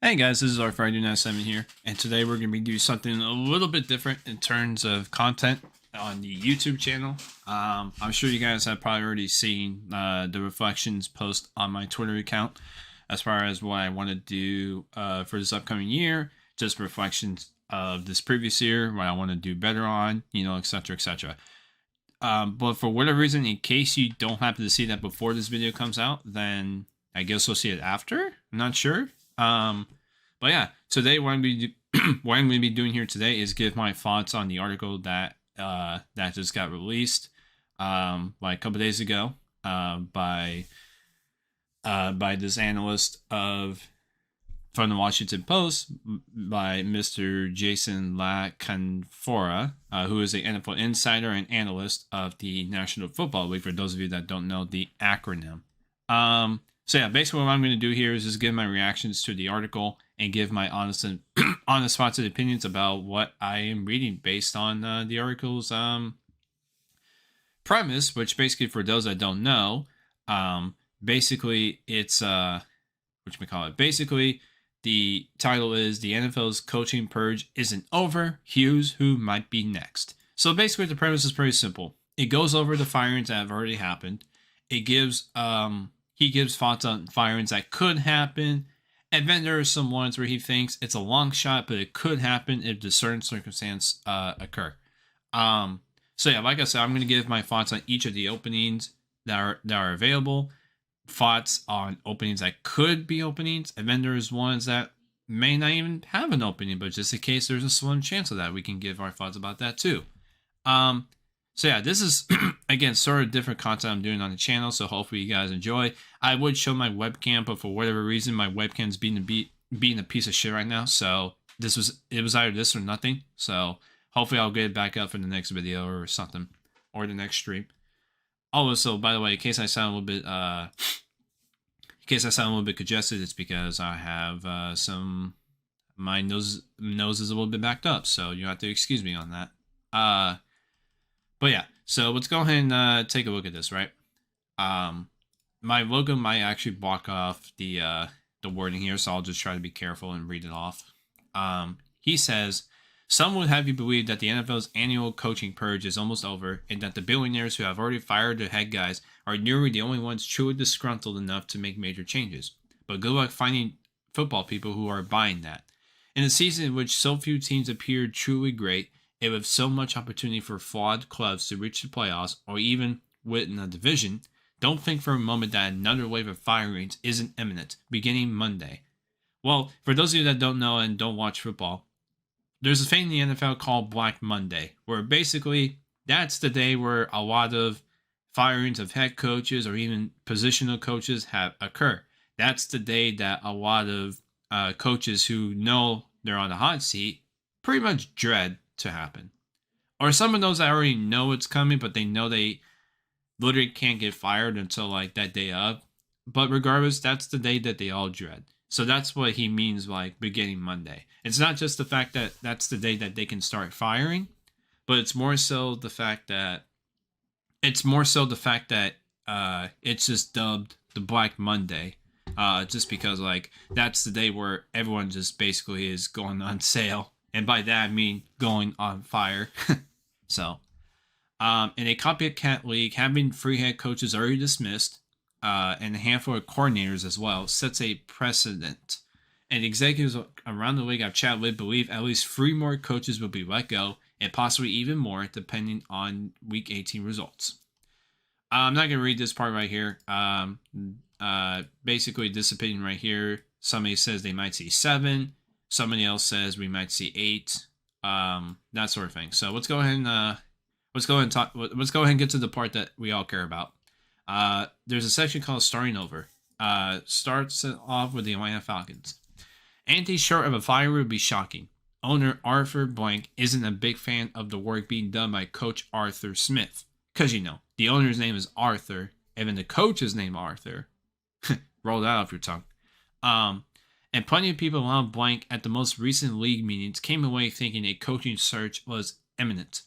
Hey guys, this is our Friday Night 7 here, and today we're going to be doing something a little bit different in terms of content on the YouTube channel. I'm sure you guys have probably already seen the reflections post on my Twitter account as far as what I want to do for this upcoming year, just reflections of this previous year, what I want to do better on, etc., etc. But for whatever reason, in case you don't happen to see that before this video comes out, then I guess we'll see it after. I'm not sure. But yeah, today what I'm going to be doing here today is give my thoughts on the article that just got released like a couple days ago by this analyst from the Washington Post by Mr. Jason La Canfora, who is an NFL insider and analyst of the National Football League, for those of you that don't know the acronym. So yeah, basically what I'm going to do here is just give my reactions to the article and give my honest thoughts and opinions about what I am reading based on the article's premise, which basically, for those that don't know, basically it's basically the title is "The NFL's Coaching Purge Isn't Over. Here's Who Might Be Next." So basically the premise is pretty simple. It goes over the firings that have already happened. It gives he gives thoughts on firings that could happen, and then there are some ones where he thinks it's a long shot, but it could happen if the certain circumstance occur. So yeah, like I said, I'm going to give my thoughts on each of the openings that are available, thoughts on openings that could be openings, and then there's ones that may not even have an opening, but just in case there's a slim chance of that, we can give our thoughts about that too. So yeah, this is, again, sort of different content I'm doing on the channel, so hopefully you guys enjoy. I would show my webcam, but for whatever reason, my webcam's being a piece of shit right now, so it was either this or nothing. So hopefully I'll get it back up for the next video or something, or the next stream. Also, by the way, in case I sound a little bit congested, it's because I have my nose is a little bit backed up, so you have to excuse me on that. But yeah, so let's go ahead and take a look at this, right? My logo might actually block off the wording here, so I'll just try to be careful and read it off. He says, "Some would have you believe that the NFL's annual coaching purge is almost over, and that the billionaires who have already fired their head guys are nearly the only ones truly disgruntled enough to make major changes. But good luck finding football people who are buying that. In a season in which so few teams appeared truly great, and with so much opportunity for flawed clubs to reach the playoffs or even win a division, don't think for a moment that another wave of firings isn't imminent, beginning Monday." Well, for those of you that don't know and don't watch football, there's a thing in the NFL called Black Monday, where basically that's the day where a lot of firings of head coaches or even positional coaches have occurred. That's the day that a lot of coaches who know they're on the hot seat pretty much dread to happen. Or some of those that already know it's coming, but they know they literally can't get fired until like that day of. But regardless, that's the day that they all dread. So that's what he means like beginning Monday. It's not just the fact that that's the day that they can start firing, but it's more so the fact that it's just dubbed the Black Monday. Just because like that's the day where everyone just basically is going on sale. And by that, I mean going on fire. So, in a copycat league, having 3 head coaches already dismissed, and a handful of coordinators as well, sets a precedent. And executives around the league I've chatted with believe at least 3 more coaches will be let go, and possibly even more, depending on Week 18 results. I'm not going to read this part right here. Basically, this opinion right here, somebody says they might see 7. Somebody else says we might see 8, that sort of thing. So let's go ahead and get to the part that we all care about. There's a section called Starting Over. Starts off with the Atlanta Falcons. "Anything short of a fire would be shocking. Owner Arthur Blank isn't a big fan of the work being done by Coach Arthur Smith. Because, the owner's name is Arthur, and then the coach's name Arthur." Roll that off your tongue. And plenty of people around Blank at the most recent league meetings came away thinking a coaching search was imminent.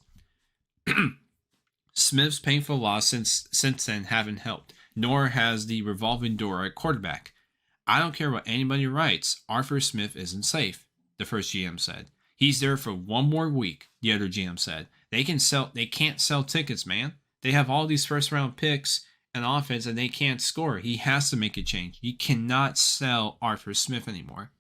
Smith's painful loss since then haven't helped, nor has the revolving door at quarterback. I don't care what anybody writes. Arthur Smith isn't safe, the first GM said. He's there for one more week, the other GM said. They can't sell tickets, man. They have all these first round picks and offense and they can't score. He has to make a change. You cannot sell Arthur Smith anymore.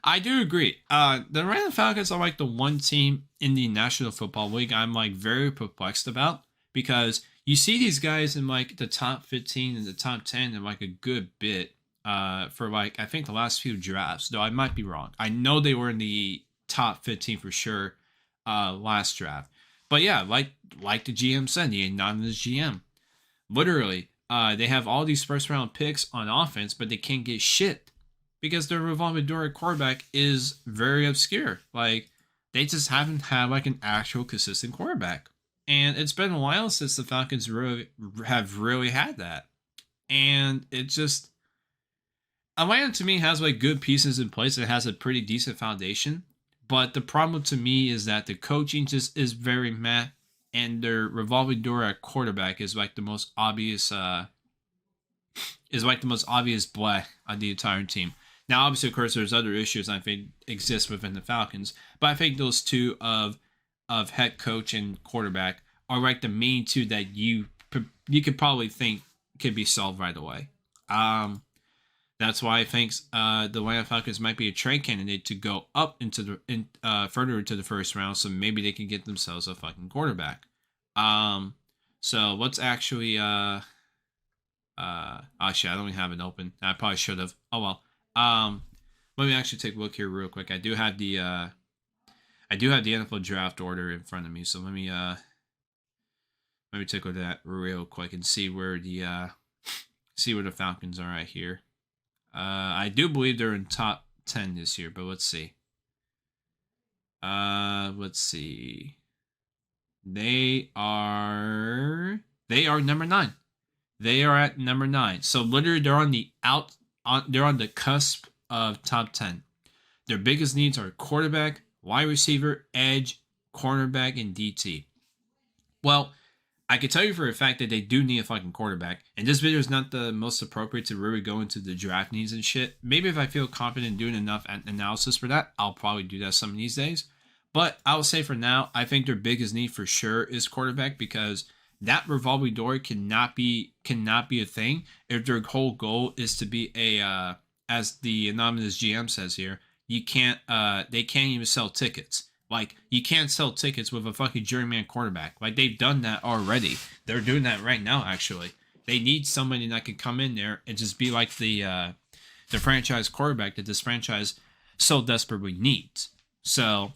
I do agree. The Atlanta Falcons are like the one team in the National Football League I'm like very perplexed about, because you see these guys in like the top 15 and the top 10 in like a good bit for like I think the last few drafts, though I might be wrong. I know they were in the top 15 for sure last draft. But yeah, like the GM said, the anonymous GM. Literally, they have all these first round picks on offense, but they can't get shit because their revolving door at quarterback is very obscure. Like, they just haven't had like an actual consistent quarterback. And it's been a while since the Falcons have really had that. And it just, Atlanta to me has like good pieces in place. It has a pretty decent foundation. But the problem to me is that the coaching just is very meh. And their revolving door at quarterback is like the most obvious bleh on the entire team. Now, obviously, of course, there's other issues I think exist within the Falcons, but I think those two of head coach and quarterback are like the main two that you could probably think could be solved right away. That's why I think the Atlanta Falcons might be a trade candidate to go up into further into the first round, so maybe they can get themselves a fucking quarterback. So let's actually actually I don't even have it open. I probably should have. Oh well. Let me actually take a look here real quick. I do have the NFL draft order in front of me, so let me take a look at that real quick and see where the Falcons are at here. I do believe they're in top 10 this year, but let's see. They are number 9. They are at number 9. So literally they're on the cusp of top 10. Their biggest needs are quarterback, wide receiver, edge, cornerback, and DT. Well, I can tell you for a fact that they do need a fucking quarterback. And this video is not the most appropriate to really go into the draft needs and shit. Maybe if I feel confident doing enough analysis for that, I'll probably do that some of these days. But I will say for now, I think their biggest need for sure is quarterback, because that revolving door cannot be a thing if their whole goal is to be a as the anonymous GM says here, they can't even sell tickets. Like, you can't sell tickets with a fucking journeyman quarterback. Like, they've done that already. They're doing that right now, actually. They need somebody that can come in there and just be like the franchise quarterback that this franchise so desperately needs. So,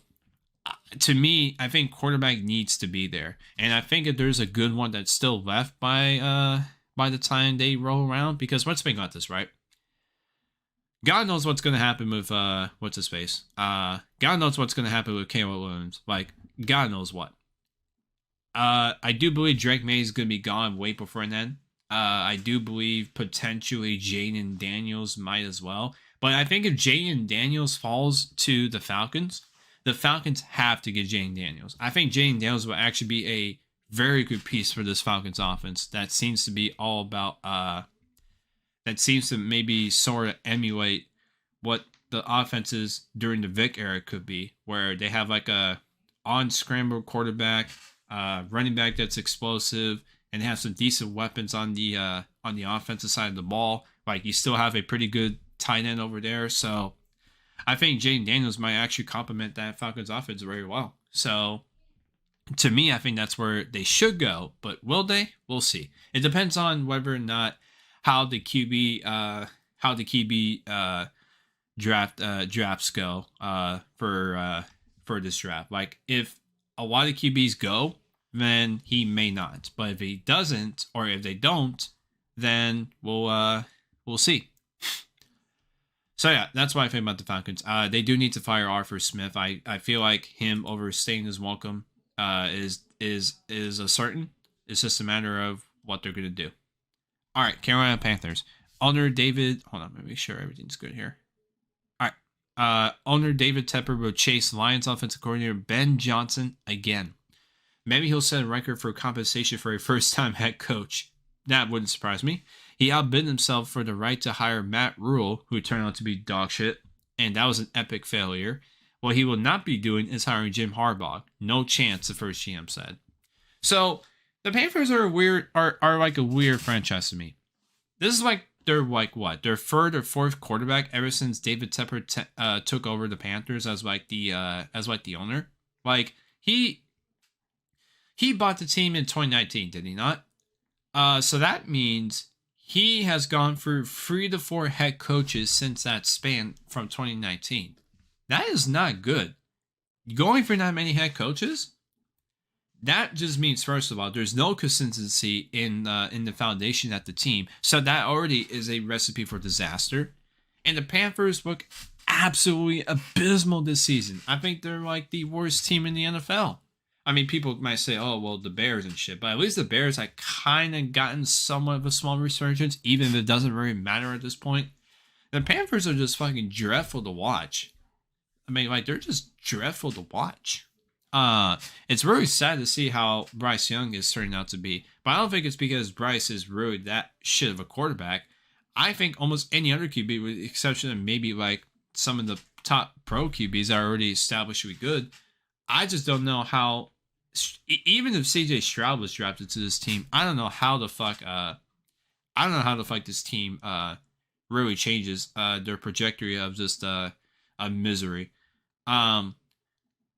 to me, I think quarterback needs to be there. And I think if there's a good one that's still left by the time they roll around, because let's think about this, right? God knows what's going to happen with, what's his face? God knows what's going to happen with Caleb Williams. Like, God knows what. I do believe Drake May is going to be gone way before then. I do believe potentially Jaden Daniels might as well. But I think if Jaden Daniels falls to the Falcons have to get Jaden Daniels. I think Jaden Daniels will actually be a very good piece for this Falcons offense that seems to be all about that seems to maybe sort of emulate what the offenses during the Vic era could be, where they have like a on-scramble quarterback, running back that's explosive, and have some decent weapons on the offensive side of the ball. Like, you still have a pretty good tight end over there, so I think Jaden Daniels might actually complement that Falcons offense very well. So, to me, I think that's where they should go, but will they? We'll see. It depends on whether or not how the QB drafts go for this draft. Like, if a lot of QBs go, then he may not. But if he doesn't, or if they don't, then we'll see. So yeah, that's what I think about the Falcons. They do need to fire Arthur Smith. I feel like him overstaying his welcome is a certain. It's just a matter of what they're gonna do. All right, Carolina Panthers. Owner David, hold on, let me make sure everything's good here. All right, owner David Tepper will chase Lions offensive coordinator Ben Johnson again. Maybe he'll set a record for compensation for a first-time head coach. That wouldn't surprise me. He outbid himself for the right to hire Matt Rule, who turned out to be dog shit, and that was an epic failure. What he will not be doing is hiring Jim Harbaugh. No chance, the first GM said. So the Panthers are like a weird franchise to me. This is like they're like what? Their third or fourth quarterback ever since David Tepper took over the Panthers as like the owner. Like he bought the team in 2019, did he not? So that means he has gone through 3 to 4 head coaches since that span from 2019. That is not good. Going for that many head coaches, that just means, first of all, there's no consistency in the foundation at the team. So that already is a recipe for disaster. And the Panthers look absolutely abysmal this season. I think they're like the worst team in the NFL. I mean, people might say, oh, well, the Bears and shit. But at least the Bears have kind of gotten somewhat of a small resurgence, even if it doesn't really matter at this point. The Panthers are just fucking dreadful to watch. I mean, like, they're just dreadful to watch. It's really sad to see how Bryce Young is turning out to be. But I don't think it's because Bryce is really that shit of a quarterback. I think almost any other QB, with the exception of maybe like some of the top pro QBs that are already established to be good. I just don't know how, even if CJ Stroud was drafted to this team, I don't know how the fuck this team really changes their trajectory of just a misery.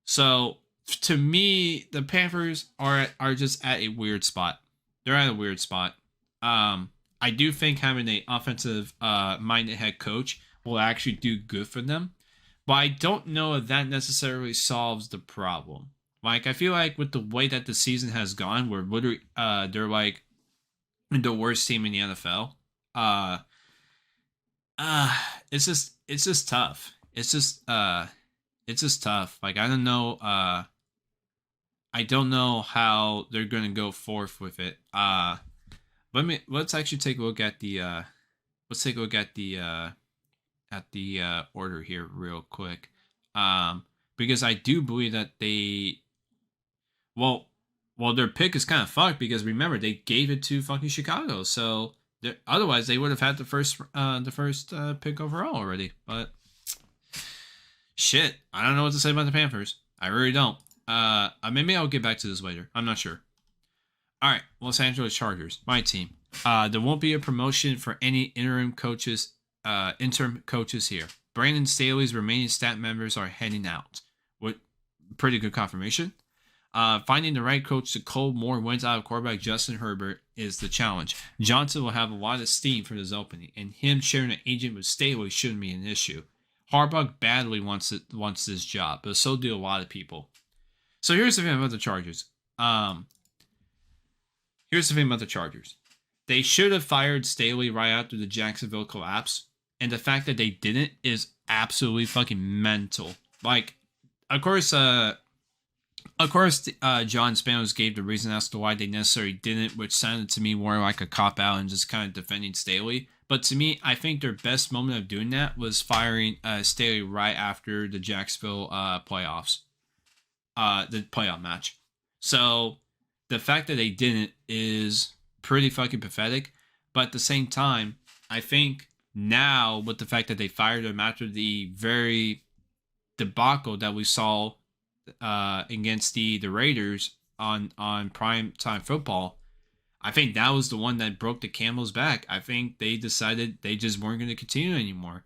So to me, the Panthers are just at a weird spot. They're at a weird spot. I do think having an offensive minded head coach will actually do good for them, but I don't know if that necessarily solves the problem. Like, I feel like with the way that the season has gone, where literally they're like the worst team in the NFL. It's just tough. It's just tough. Like, I don't know. I don't know how they're gonna go forth with it. Let's actually take a look at the order here real quick. Because I do believe that their pick is kind of fucked, because remember, they gave it to fucking Chicago, so otherwise they would have had the first pick overall already. But shit, I don't know what to say about the Panthers. I really don't. Maybe I'll get back to this later. I'm not sure. All right, Los Angeles Chargers, my team. There won't be a promotion for any interim coaches here. Brandon Staley's remaining staff members are heading out. With pretty good confirmation. Finding the right coach to cull more wins out of quarterback Justin Herbert is the challenge. Johnson will have a lot of steam for this opening, and him sharing an agent with Staley shouldn't be an issue. Harbaugh badly wants this job, but so do a lot of people. So here's the thing about the Chargers. They should have fired Staley right after the Jacksonville collapse, and the fact that they didn't is absolutely fucking mental. Like, of course, John Spanos gave the reason as to why they necessarily didn't, which sounded to me more like a cop-out and just kind of defending Staley. But to me, I think their best moment of doing that was firing Staley right after the Jacksonville playoffs. The playoff match. So the fact that they didn't is pretty fucking pathetic. But at the same time, I think now with the fact that they fired him after the very debacle that we saw against the Raiders on prime time football, I think that was the one that broke the camel's back. I think they decided they just weren't going to continue anymore.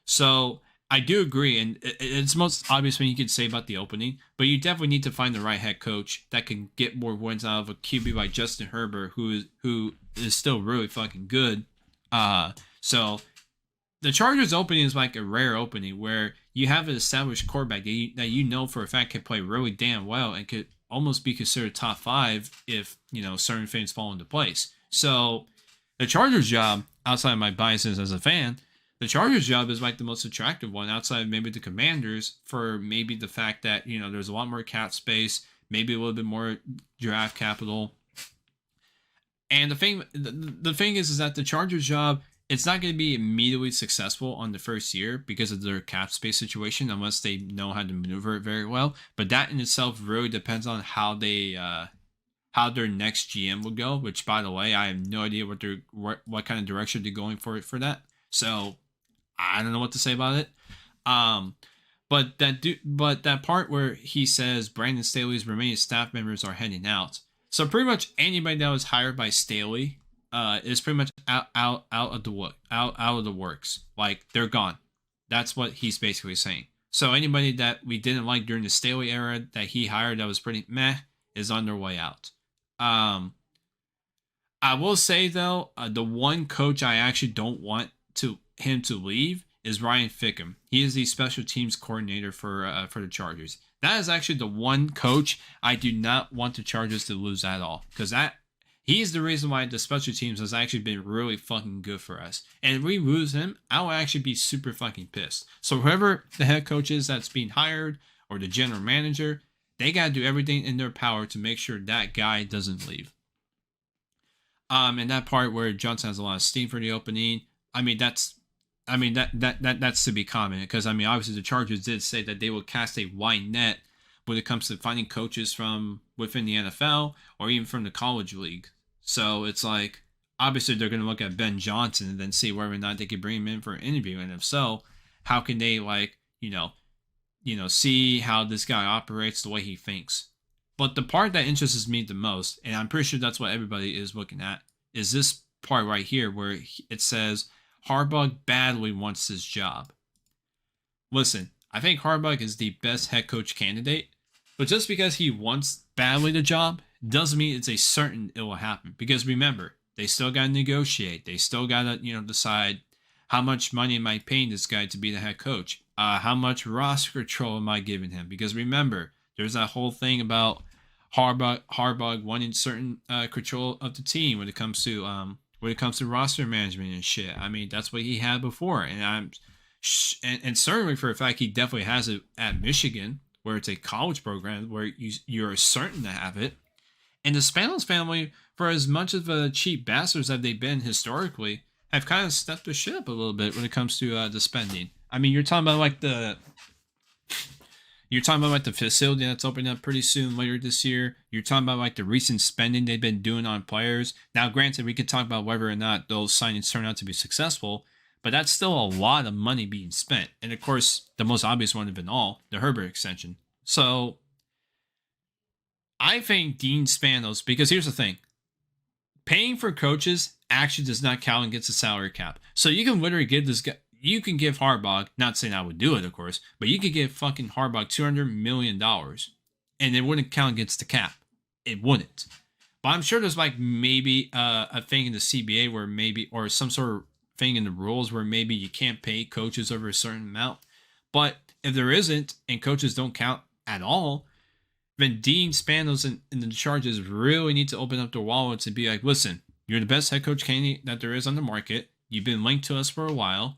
So I do agree, and it's most obvious when you can say about the opening, but you definitely need to find the right head coach that can get more wins out of a QB like Justin Herbert, who is still really fucking good. So the Chargers opening is like a rare opening where you have an established quarterback that you know for a fact can play really damn well and could almost be considered top 5 if, certain things fall into place. So the Chargers job, outside of my biases as a fan, the Chargers job is like the most attractive one outside of maybe the Commanders, for maybe the fact that, there's a lot more cap space, maybe a little bit more draft capital. And the thing is that the Chargers job, it's not going to be immediately successful on the first year because of their cap space situation, unless they know how to maneuver it very well. But that in itself really depends on how they how their next GM would go. Which, by the way, I have no idea what kind of direction they're going for that. So I don't know what to say about it. But that part where he says Brandon Staley's remaining staff members are heading out. So pretty much anybody that was hired by Staley is pretty much out of the works. Like, they're gone. That's what he's basically saying. So anybody that we didn't like during the Staley era that he hired that was pretty meh is on their way out. I will say though, the one coach I actually don't want him to leave is Ryan Fickham. He is the special teams coordinator for the Chargers. That is actually the one coach I do not want the Chargers to lose at all, because he's the reason why the special teams has actually been really fucking good for us. And if we lose him, I will actually be super fucking pissed. So whoever the head coach is that's being hired, or the general manager, they got to do everything in their power to make sure that guy doesn't leave. And that part where Johnson has a lot of steam for the opening, that's to be commented, because obviously the Chargers did say that they will cast a wide net when it comes to finding coaches from within the NFL or even from the college league. So it's like, obviously they're going to look at Ben Johnson and then see whether or not they can bring him in for an interview, and if so, how can they see how this guy operates, the way he thinks. But the part that interests me the most, and I'm pretty sure that's what everybody is looking at, is this part right here where it says Harbaugh badly wants his job. Listen, I think Harbaugh is the best head coach candidate, but just because he wants badly the job doesn't mean it's a certain it will happen. Because remember, they still got to negotiate. They still got to, decide how much money am I paying this guy to be the head coach? How much roster control am I giving him? Because remember, there's that whole thing about Harbaugh wanting certain control of the team when it comes to roster management and shit. That's what he had before, and certainly for a fact he definitely has it at Michigan, where it's a college program where you're certain to have it. And the Spanos family, for as much of a cheap bastards that they've been historically, have kind of stepped the shit up a little bit when it comes to the spending. You're talking about the facility that's opening up pretty soon later this year. You're talking about the recent spending they've been doing on players. Now, granted, we could talk about whether or not those signings turn out to be successful, but that's still a lot of money being spent. And of course, the most obvious one of it all, the Herbert extension. So I think Dean Spanos, because here's the thing, paying for coaches actually does not count against the salary cap. So you can literally give this guy, you can give Harbaugh, not saying I would do it, of course, but you could give fucking Harbaugh $200 million and it wouldn't count against the cap. It wouldn't. But I'm sure there's maybe a thing in the CBA where maybe, or some sort of thing in the rules where maybe you can't pay coaches over a certain amount. But if there isn't, and coaches don't count at all, then Dean Spanos and the Chargers really need to open up their wallets and be like, listen, you're the best head coach candidate that there is on the market. You've been linked to us for a while.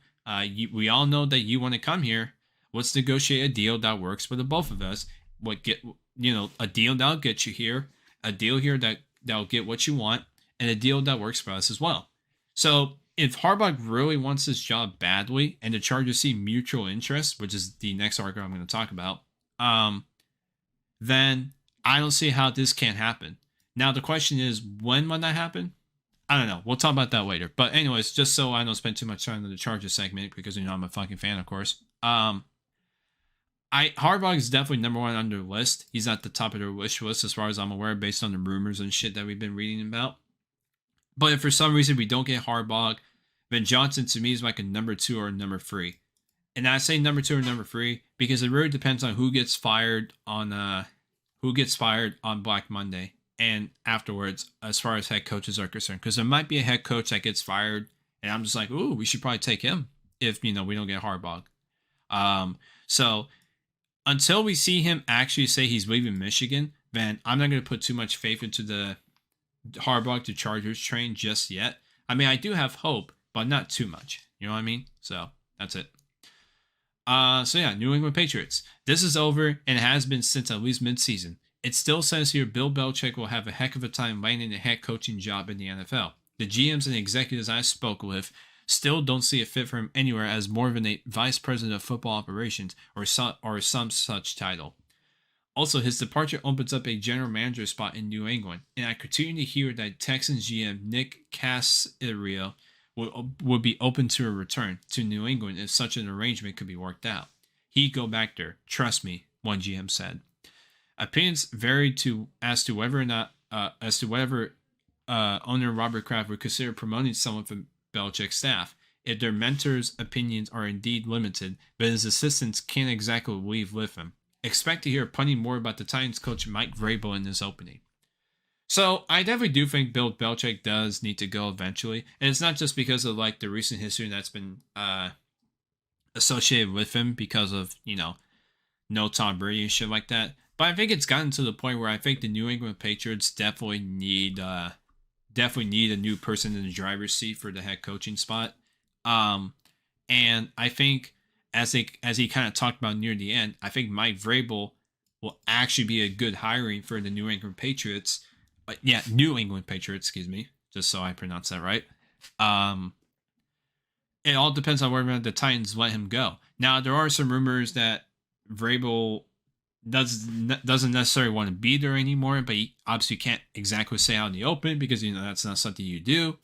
We all know that you want to come here. Let's negotiate a deal that works for the both of us. A deal that'll get you here, a deal here that'll get what you want, and a deal that works for us as well. So if Harbaugh really wants this job badly, and the Chargers see mutual interest, which is the next article I'm going to talk about, then I don't see how this can't happen. Now the question is, when might that happen? I don't know. We'll talk about that later. But anyways, just so I don't spend too much time on the Chargers segment, because I'm a fucking fan, of course. Harbaugh is definitely number one on their list. He's at the top of their wish list as far as I'm aware, based on the rumors and shit that we've been reading about. But if for some reason we don't get Harbaugh, then Johnson to me is like a number 2 or a number 3. And I say number 2 or number 3 because it really depends on who gets fired on Black Monday and afterwards, as far as head coaches are concerned. Because there might be a head coach that gets fired, and I'm just like, ooh, we should probably take him if we don't get Harbaugh. So until we see him actually say he's leaving Michigan, then I'm not going to put too much faith into the Harbaugh to Chargers train just yet. I do have hope, but not too much. You know what I mean? So that's it. New England Patriots. This is over and has been since at least mid-season. It still says here Bill Belichick will have a heck of a time landing a head coaching job in the NFL. The GMs and executives I spoke with still don't see a fit for him anywhere as more of a vice president of football operations or some such title. Also, his departure opens up a general manager spot in New England, and I continue to hear that Texans GM Nick Caserio would be open to a return to New England if such an arrangement could be worked out. He'd go back there, trust me, one GM said. Opinions varied as to whether or not owner Robert Kraft would consider promoting someone from Belichick's staff if their mentor's opinions are indeed limited, but his assistants can't exactly leave with him. Expect to hear plenty more about the Titans coach Mike Vrabel in this opening. So I definitely do think Bill Belichick does need to go eventually, and it's not just because of like the recent history that's been associated with him because of no Tom Brady and shit like that. But I think it's gotten to the point where I think the New England Patriots definitely need a new person in the driver's seat for the head coaching spot. And I think as he kind of talked about near the end, I think Mike Vrabel will actually be a good hiring for the New England Patriots. New England Patriots, excuse me, just so I pronounce that right. It all depends on whether or not the Titans let him go. Now, there are some rumors that Vrabel doesn't necessarily want to be there anymore, but he obviously can't exactly say out in the open because that's not something you do.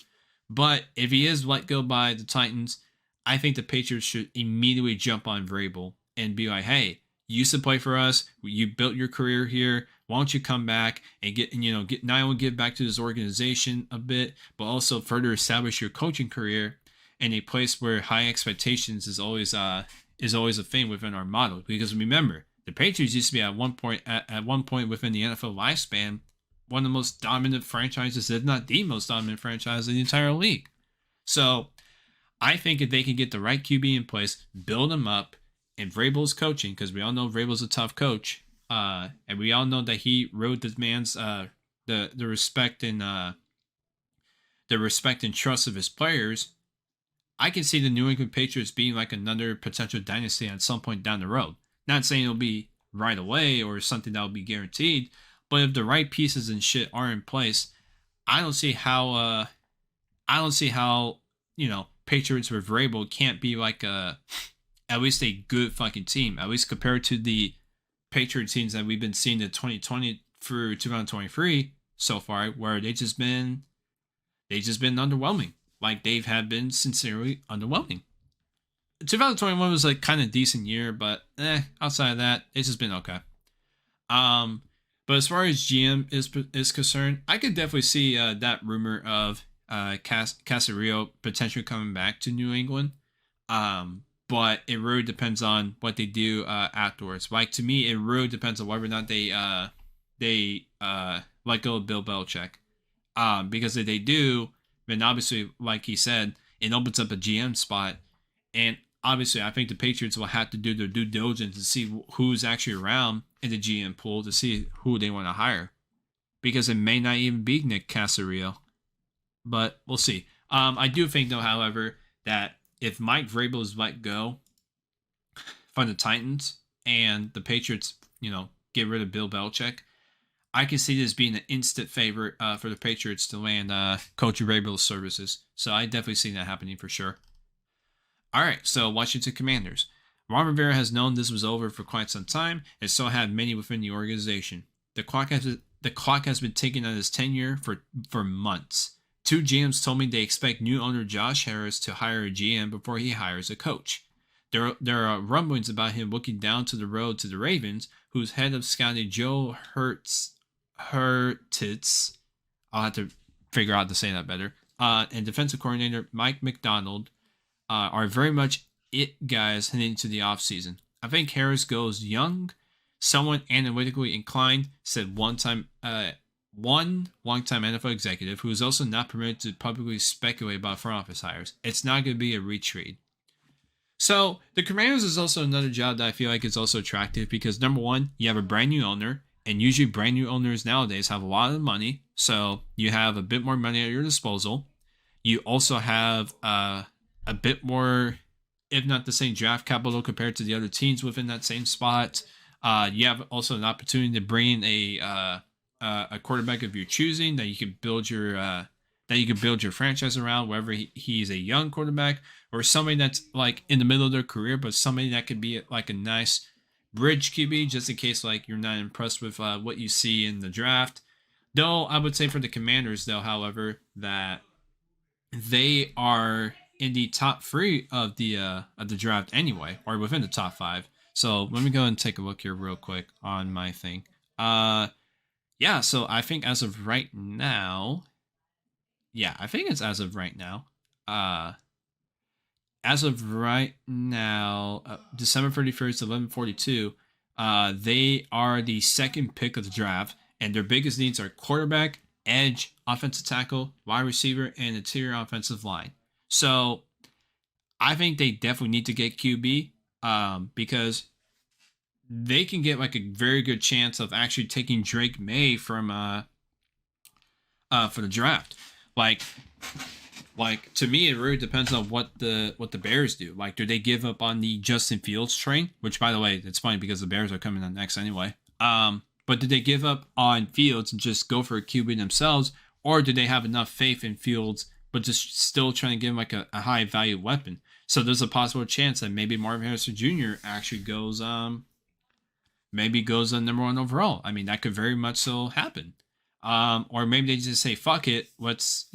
But if he is let go by the Titans, I think the Patriots should immediately jump on Vrabel and be like, "Hey, you used to play for us. You built your career here. Why don't you come back and get not only give back to this organization a bit, but also further establish your coaching career in a place where high expectations is always a thing within our model." Because remember, the Patriots used to be at one point within the NFL lifespan one of the most dominant franchises, if not the most dominant franchise in the entire league. So I think if they can get the right QB in place, build him up, and Vrabel's coaching, because we all know Vrabel's a tough coach, and we all know that he rode this man's the respect and trust of his players. I can see the New England Patriots being like another potential dynasty at some point down the road. Not saying it'll be right away or something that will be guaranteed, but if the right pieces and shit are in place, I don't see how Patriots with Vrabel can't be like at least a good fucking team, at least compared to the Patriot teams that we've been seeing in 2020 through 2023 so far, where they just been underwhelming. Like they have been sincerely underwhelming. 2021 was like kind of decent year, but outside of that, it's just been okay. But as far as GM is concerned, I could definitely see that rumor of Caserio potentially coming back to New England. But it really depends on what they do afterwards. Like to me, it really depends on whether or not they let go of Bill Belichick. Because if they do, then obviously, like he said, it opens up a GM spot, and obviously, I think the Patriots will have to do their due diligence to see who's actually around in the GM pool to see who they want to hire. Because it may not even be Nick Caserio. But we'll see. I do think, though, however, that if Mike Vrabel is let go from the Titans and the Patriots, get rid of Bill Belichick, I can see this being an instant favorite for the Patriots to land Coach Vrabel's services. So I definitely see that happening for sure. All right, so Washington Commanders. Ron Rivera has known this was over for quite some time, and so have many within the organization. The clock has been ticking on his tenure for months. Two GMs told me they expect new owner Josh Harris to hire a GM before he hires a coach. There are rumblings about him looking down to the road to the Ravens, whose head of scouting Joe Hertitz, I'll have to figure out how to say that better, and defensive coordinator Mike McDonald are very much it guys heading into the offseason. I think Harris goes young, somewhat analytically inclined, said one long-time NFL executive who is also not permitted to publicly speculate about front office hires. It's not going to be a retreat. So the Commanders is also another job that I feel like is also attractive because number one, you have a brand new owner, and usually brand new owners nowadays have a lot of money, so you have a bit more money at your disposal. You also have a bit more, if not the same draft capital compared to the other teams within that same spot. You have also an opportunity to bring in a quarterback of your choosing that you can build your franchise around, whether he's a young quarterback or somebody that's like in the middle of their career, but somebody that could be like a nice bridge QB just in case like you're not impressed with what you see in the draft. Though I would say for the Commanders, though, however, that they are in the top three of the draft anyway, or within the top five. So let me go and take a look here real quick on my thing. Yeah. So I think as of right now, yeah, I think it's as of right now. As of right now, December 31st, 11:42. They are the second pick of the draft, and their biggest needs are quarterback, edge, offensive tackle, wide receiver, and interior offensive line. So I think they definitely need to get QB because they can get like a very good chance of actually taking Drake May from for the draft. Like to me, it really depends on what the Bears do. Like, do they give up on the Justin Fields train? Which, by the way, it's funny because the Bears are coming on next anyway. But did they give up on Fields and just go for a QB themselves, or do they have enough faith in Fields but just still trying to give him like a high value weapon? So there's a possible chance that maybe Marvin Harrison Jr. actually goes maybe goes number one overall. I mean, that could very much so happen. Or maybe they just say, "Fuck it, let's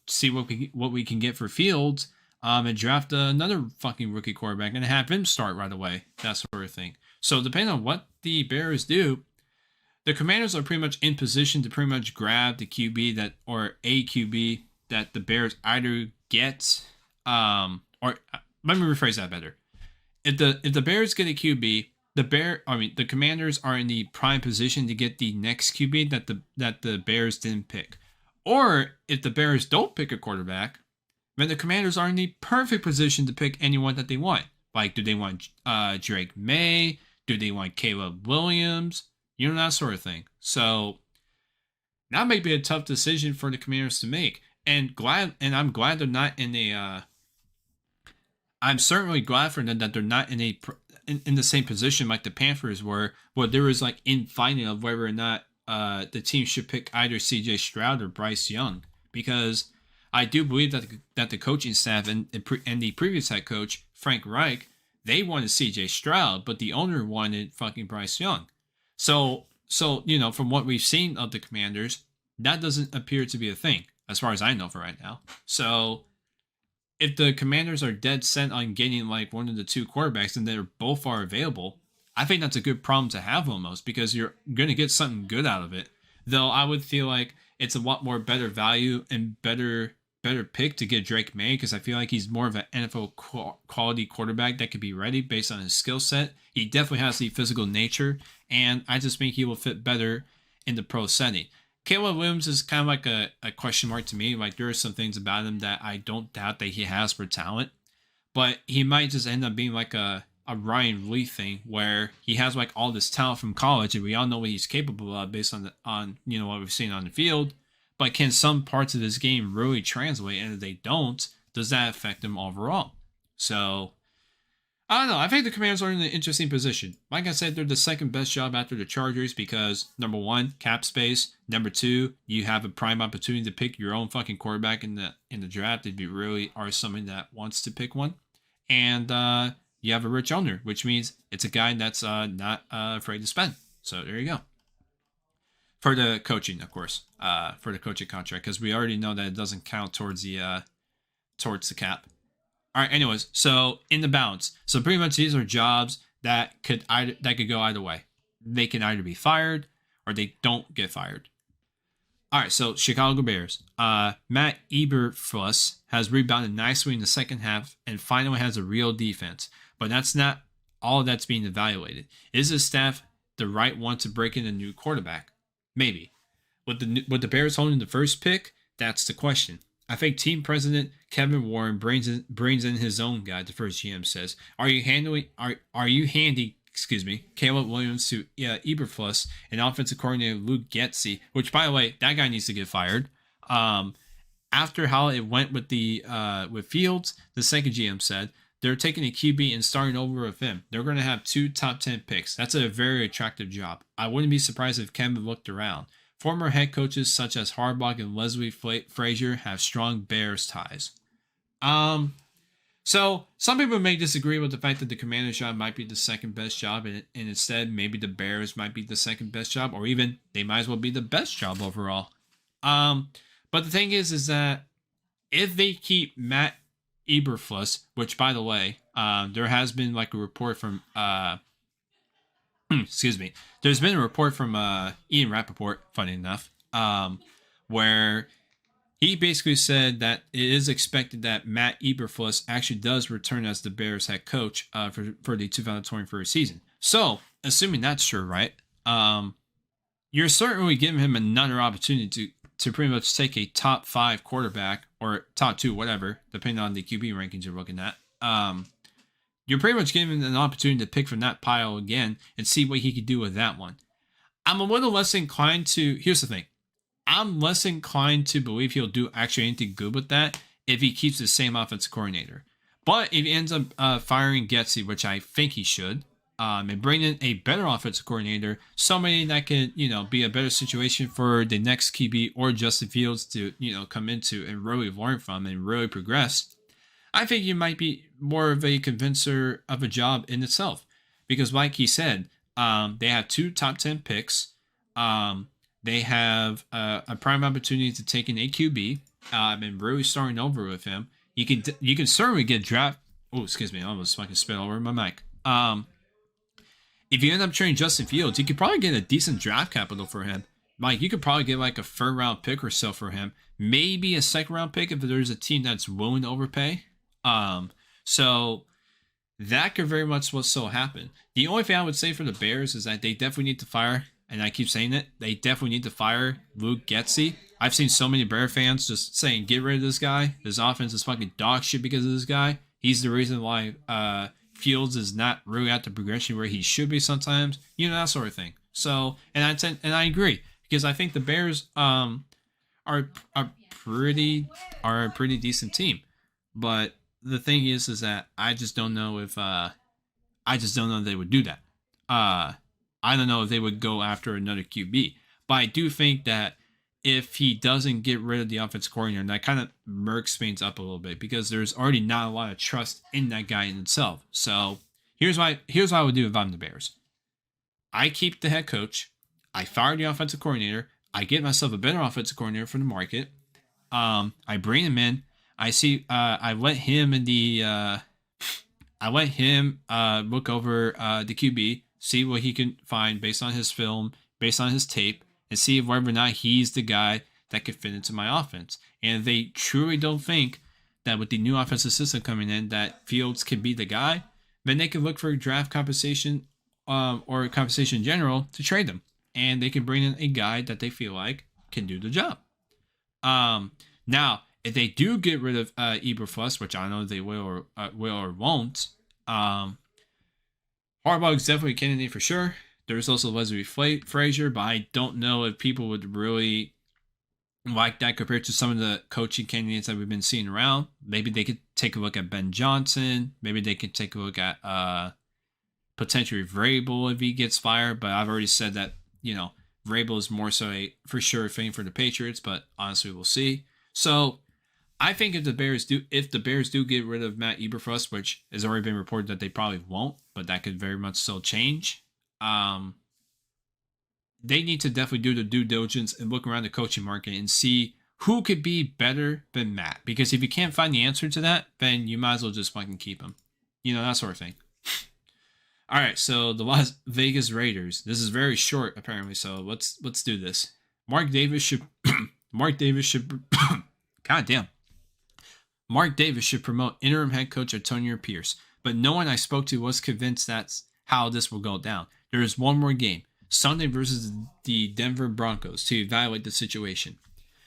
see what we can get for Fields, and draft another fucking rookie quarterback and have him start right away." That sort of thing. So depending on what the Bears do, the Commanders are pretty much in position to pretty much grab the QB or a QB that the Bears either get, or let me rephrase that better. If the Bears get a QB, the Commanders are in the prime position to get the next QB that the Bears didn't pick. Or if the Bears don't pick a quarterback, then the Commanders are in the perfect position to pick anyone that they want. Like, do they want Drake May? Do they want Caleb Williams? That sort of thing. So that might be a tough decision for the Commanders to make. And I'm glad they're not in a. I'm certainly glad for them that they're not in the same position like the Panthers were, where there was like infighting of whether or not the team should pick either C.J. Stroud or Bryce Young, because I do believe that the coaching staff and the previous head coach Frank Reich, they wanted C.J. Stroud, but the owner wanted fucking Bryce Young. So from what we've seen of the Commanders, that doesn't appear to be a thing as far as I know for right now. So if the Commanders are dead set on getting like one of the two quarterbacks and they're both are available, I think that's a good problem to have almost, because you're going to get something good out of it. Though I would feel like it's a lot more better value and better pick to get Drake May, because I feel like he's more of an NFL quality quarterback that could be ready based on his skill set. He definitely has the physical nature, and I just think he will fit better in the pro setting. Caleb Williams is kind of like a question mark to me. Like, there are some things about him that I don't doubt that he has for talent, but he might just end up being like a Ryan Lee thing, where he has like all this talent from college, and we all know what he's capable of based on what we've seen on the field. But can some parts of this game really translate? And if they don't, does that affect him overall? So I don't know. I think the Commanders are in an interesting position. Like I said, they're the second best job after the Chargers because, number one, cap space. Number two, you have a prime opportunity to pick your own fucking quarterback in the draft if you really are somebody that wants to pick one. And you have a rich owner, which means it's a guy that's not afraid to spend. So there you go. For the coaching, of course, for the coaching contract, because we already know that it doesn't count towards the cap. All right. Anyways, so in the balance, so pretty much these are jobs that could go either way. They can either be fired or they don't get fired. All right. So Chicago Bears, Matt Eberflus has rebounded nicely in the second half and finally has a real defense, but that's not all that's being evaluated. Is the staff the right one to break in a new quarterback? Maybe. With the Bears holding the first pick, that's the question. I think team president Kevin Warren brings in his own guy. The first GM says, "Are you handing Caleb Williams to Eberflus and offensive coordinator Luke Getsy?" Which, by the way, that guy needs to get fired. After how it went with Fields, the second GM said they're taking a QB and starting over with him. They're going to have 2 top 10 picks. That's a very attractive job. I wouldn't be surprised if Kevin looked around. Former head coaches such as Harbaugh and Leslie Frazier have strong Bears ties. So So some people may disagree with the fact that the Commanders job might be the second best job, and instead maybe the Bears might be the second best job, or even they might as well be the best job overall. Um, but the thing is that if they keep Matt Eberflus, which by the way, there has been like a report from excuse me, there's been a report from Ian Rappaport, funny enough, where he basically said that it is expected that Matt Eberflus actually does return as the Bears head coach for the 2024 season. So, assuming that's true, right? You're certainly giving him another opportunity to pretty much take a top 5 quarterback or top 2, whatever, depending on the QB rankings you're looking at. You're pretty much giving him an opportunity to pick from that pile again and see what he could do with that one. I'm a little less inclined to. Here's the thing. I'm less inclined to believe he'll do actually anything good with that if he keeps the same offensive coordinator. But if he ends up firing Getsy, which I think he should, and bring in a better offensive coordinator, somebody that can, be a better situation for the next QB or Justin Fields to, come into and really learn from and really progress, I think you might be more of a convincer of a job in itself. Because like he said, they have 2 top 10 picks. They have a prime opportunity to take an AQB and really starting over with him. You can certainly get draft. Oh, excuse me, I almost fucking spit all over my mic. If you end up trading Justin Fields, you could probably get a decent draft capital for him. Like you could probably get like a 3rd round pick or so for him, maybe a 2nd round pick if there's a team that's willing to overpay. So that could very much so happen. The only thing I would say for the Bears is that they definitely need to fire. And I keep saying it, they definitely need to fire Luke Getsy. I've seen so many Bear fans just saying, get rid of this guy. This offense is fucking dog shit because of this guy. He's the reason why Fields is not really at the progression where he should be sometimes. That sort of thing. So, and I agree because I think the Bears are a pretty decent team. But the thing is that I just don't know if they would do that. I don't know if they would go after another QB, but I do think that if he doesn't get rid of the offense coordinator, that kind of murks things up a little bit because there's already not a lot of trust in that guy in itself. So here's what I would do if I'm the Bears. I keep the head coach. I fire the offensive coordinator. I get myself a better offensive coordinator from the market. I bring him in. I see. I let him look over the QB. See what he can find based on his film, based on his tape, and see whether or not he's the guy that could fit into my offense. And if they truly don't think that with the new offensive system coming in that Fields can be the guy, then they can look for draft compensation or compensation in general to trade them. And they can bring in a guy that they feel like can do the job. Now, if they do get rid of Eberflus, which I don't know if they will or won't, Harbaugh is definitely a candidate for sure. There's also Leslie Frazier, but I don't know if people would really like that compared to some of the coaching candidates that we've been seeing around. Maybe they could take a look at Ben Johnson. Maybe they could take a look at potentially Vrabel if he gets fired. But I've already said that, Vrabel is more so a for sure thing for the Patriots, but honestly, we'll see. So I think if the Bears do get rid of Matt Eberflus, which has already been reported that they probably won't, but that could very much still change. They need to definitely do the due diligence and look around the coaching market and see who could be better than Matt. Because if you can't find the answer to that, then you might as well just fucking keep him. That sort of thing. All right, so the Las Vegas Raiders. This is very short, apparently. So let's do this. Mark Davis should. God damn. Mark Davis should promote interim head coach Antonio Pierce, but no one I spoke to was convinced that's how this will go down. There is one more game, Sunday versus the Denver Broncos, to evaluate the situation.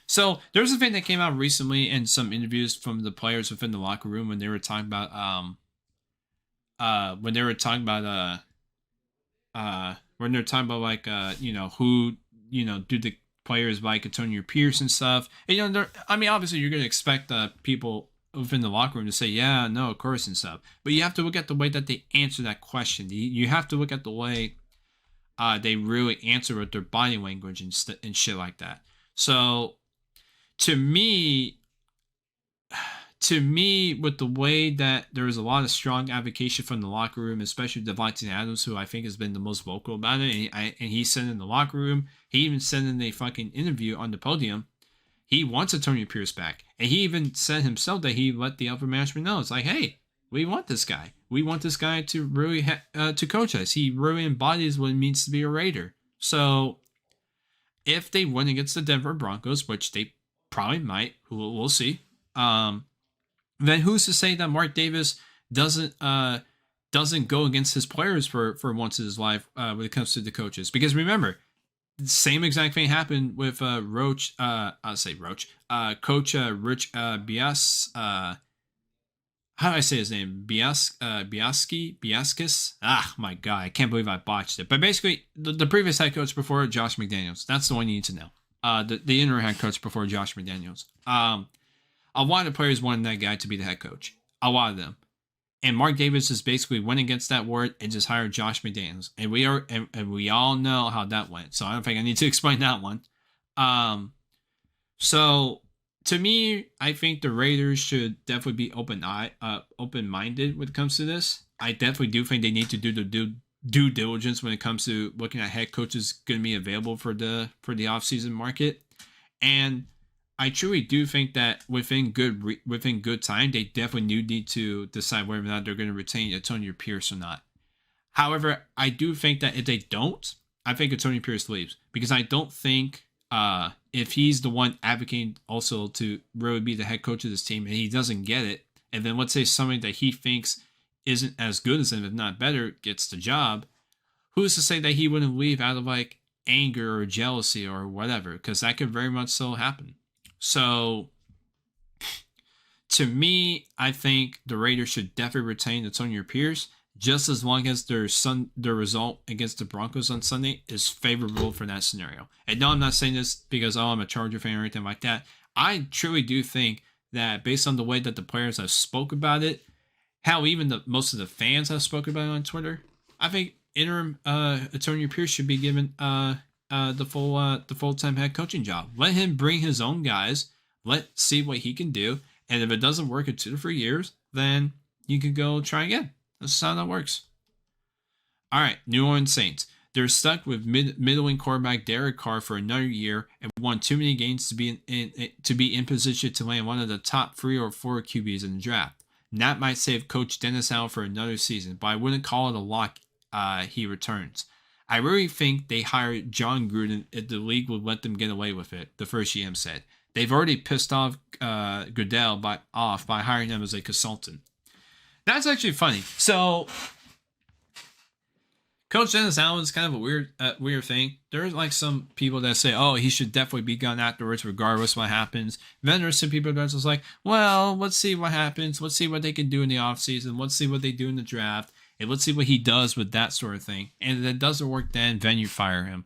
So there's a thing that came out recently in some interviews from the players within the locker room when they were talking about who do the players like Antonio Pierce and stuff. And, obviously you're going to expect people within the locker room to say, yeah, no, of course and stuff. But you have to look at the way that they answer that question. You have to look at the way they really answer with their body language and shit like that. So to me, to me, with the way that there is a lot of strong advocacy from the locker room, especially Devontae Adams, who I think has been the most vocal about it, and he said in the locker room, he even said in a fucking interview on the podium, he wants Antonio Pierce back, and he even said himself that he let the upper management know, it's like, hey, we want this guy. We want this guy to really to coach us. He really embodies what it means to be a Raider. So if they win against the Denver Broncos, which they probably might, we'll see. Then who's to say that Mark Davis doesn't go against his players for once in his life when it comes to the coaches? Because remember, the same exact thing happened with Roach. I'll say Roach. Coach Rich Bias. How do I say his name? Biaskis? Ah, my God, I can't believe I botched it. But basically, the previous head coach before Josh McDaniels. That's the one you need to know. The interim head coach before Josh McDaniels. A lot of players wanted that guy to be the head coach. A lot of them. And Mark Davis just basically went against that word and just hired Josh McDaniels. And we all know how that went. So I don't think I need to explain that one. So to me, I think the Raiders should definitely be open-minded when it comes to this. I definitely do think they need to do the due diligence when it comes to looking at head coaches going to be available for the offseason market. And I truly do think that within good time, they definitely do need to decide whether or not they're going to retain Antonio Pierce or not. However, I do think that if they don't, I think Antonio Pierce leaves, because I don't think if he's the one advocating also to really be the head coach of this team and he doesn't get it, and then let's say somebody that he thinks isn't as good as him, if not better, gets the job, who's to say that he wouldn't leave out of like anger or jealousy or whatever? Because that could very much so happen. So, to me, I think the Raiders should definitely retain Antonio Pierce, just as long as their result against the Broncos on Sunday is favorable for that scenario. And no, I'm not saying this because, I'm a Charger fan or anything like that. I truly do think that based on the way that the players have spoke about it, how even most of the fans have spoken about it on Twitter, I think interim Antonio Pierce should be given the full-time head coaching job. Let him bring his own guys. Let's see what he can do. And if it doesn't work in 2 to 3 years, then you can go try again. That's how that works. All right, New Orleans Saints. They're stuck with middling quarterback Derek Carr for another year and won too many games to be in position to land one of the top 3 or 4 QBs in the draft. And that might save Coach Dennis Allen for another season, but I wouldn't call it a lock. He returns. I really think they hired John Gruden if the league would let them get away with it, the first GM said. They've already pissed off Goodell by hiring him as a consultant. That's actually funny. So, Coach Dennis Allen is kind of a weird thing. There's like some people that say, oh, he should definitely be gone afterwards regardless what happens. Then there's some people that's just like, well, let's see what happens. Let's see what they can do in the offseason. Let's see what they do in the draft. And let's see what he does with that sort of thing. And if it doesn't work, then you fire him.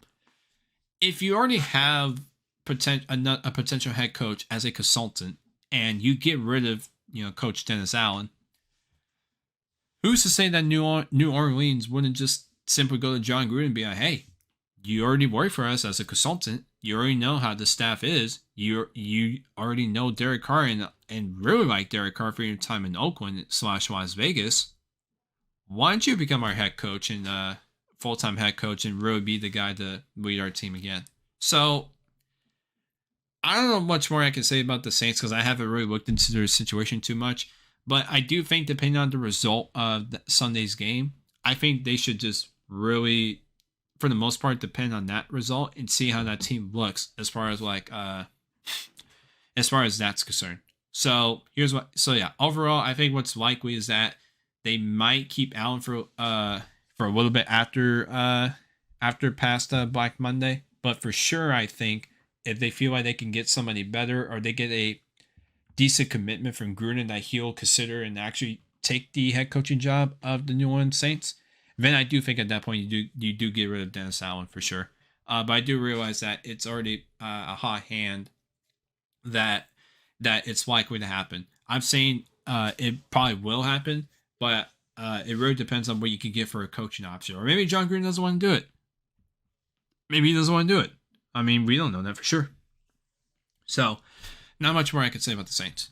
If you already have a potential head coach as a consultant and you get rid of Coach Dennis Allen, who's to say that New Orleans wouldn't just simply go to John Gruden and be like, hey, you already work for us as a consultant. You already know how the staff is. You already know Derek Carr and really like Derek Carr for your time in Oakland / Las Vegas. Why don't you become our head coach and full-time head coach and really be the guy to lead our team again? So, I don't know much more I can say about the Saints because I haven't really looked into their situation too much. But I do think, depending on the result of Sunday's game, I think they should just really, for the most part, depend on that result and see how that team looks as far as that's concerned. So overall, I think what's likely is that they might keep Allen for a little bit after past Black Monday, but for sure, I think if they feel like they can get somebody better or they get a decent commitment from Gruden that he'll consider and actually take the head coaching job of the New Orleans Saints, then I do think at that point you do get rid of Dennis Allen for sure. But I do realize that it's already a hot hand that it's likely to happen. I'm saying it probably will happen, but it really depends on what you can get for a coaching option. Or maybe John Gruden doesn't want to do it. Maybe he doesn't want to do it. I mean, we don't know that for sure. So, not much more I can say about the Saints.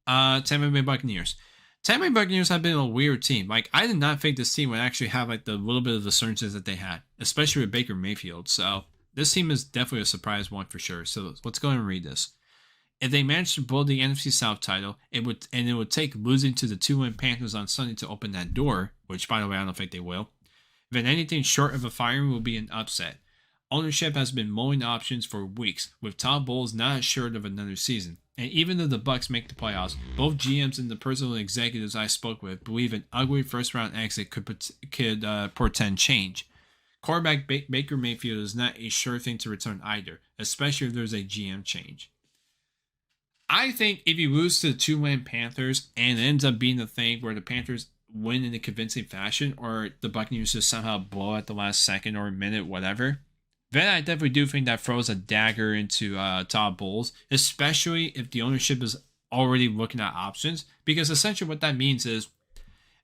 Tampa Bay Buccaneers. Tampa Bay Buccaneers have been a weird team. Like, I did not think this team would actually have like the little bit of the surges that they had, especially with Baker Mayfield. So this team is definitely a surprise one for sure. So let's go and read this. If they manage to blow the NFC South title, it would take losing to the 2-win Panthers on Sunday to open that door, which by the way I don't think they will. Then anything short of a firing will be an upset. Ownership has been mulling options for weeks, with Todd Bowles not assured of another season. And even though the Bucs make the playoffs, both GMs and the personal executives I spoke with believe an ugly first-round exit could portend change. Quarterback Baker Mayfield is not a sure thing to return either, especially if there's a GM change. I think if you lose to the 2-win Panthers and it ends up being the thing where the Panthers win in a convincing fashion, or the Buccaneers just somehow blow at the last second or minute, whatever, then I definitely do think that throws a dagger into Todd Bowles, especially if the ownership is already looking at options, because essentially what that means is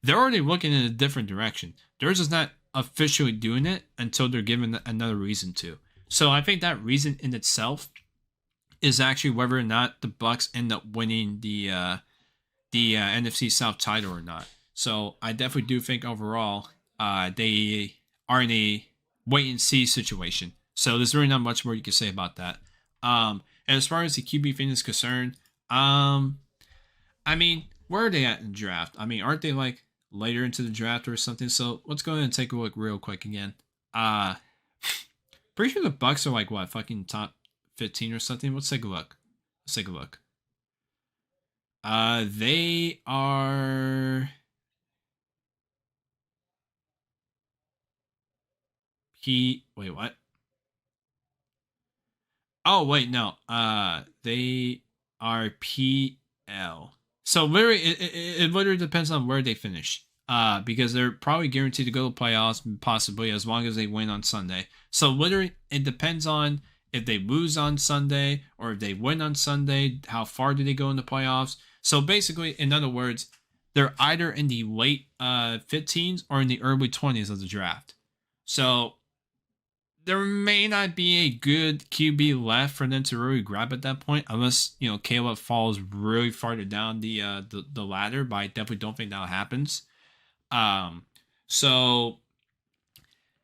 they're already looking in a different direction. They're just not officially doing it until they're given another reason to. So I think that reason in itself is actually whether or not the Bucs end up winning the NFC South title or not. So I definitely do think overall they are in a wait and see situation. So there's really not much more you can say about that. And as far as the QB thing is concerned, I mean, where are they at in the draft? I mean, aren't they like later into the draft or something? So let's go ahead and take a look real quick again. Pretty sure the Bucs are like what, fucking top 15 or something. Let's take a look. They are wait, what? Oh, wait, no. They are PL. So literally, it literally depends on where they finish. Because they're probably guaranteed to go to playoffs, possibly as long as they win on Sunday. So literally, it depends on if they lose on Sunday or if they win on Sunday. How far do they go in the playoffs? So basically, in other words, they're either in the late 15s or in the early 20s of the draft. So there may not be a good QB left for them to really grab at that point, unless Caleb falls really farther down the ladder. But I definitely don't think that happens. So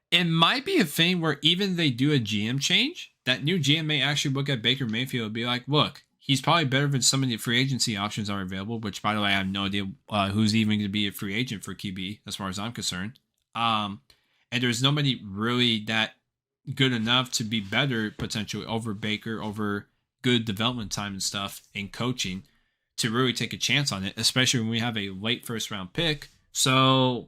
it might be a thing where even if they do a GM change, that new GM may actually look at Baker Mayfield and be like, "Look, he's probably better than some of the free agency options are available." Which, by the way, I have no idea who's even going to be a free agent for QB, as far as I'm concerned. And there's nobody really that good enough to be better potentially over Baker, over good development time and stuff and coaching to really take a chance on it, especially when we have a late first round pick. So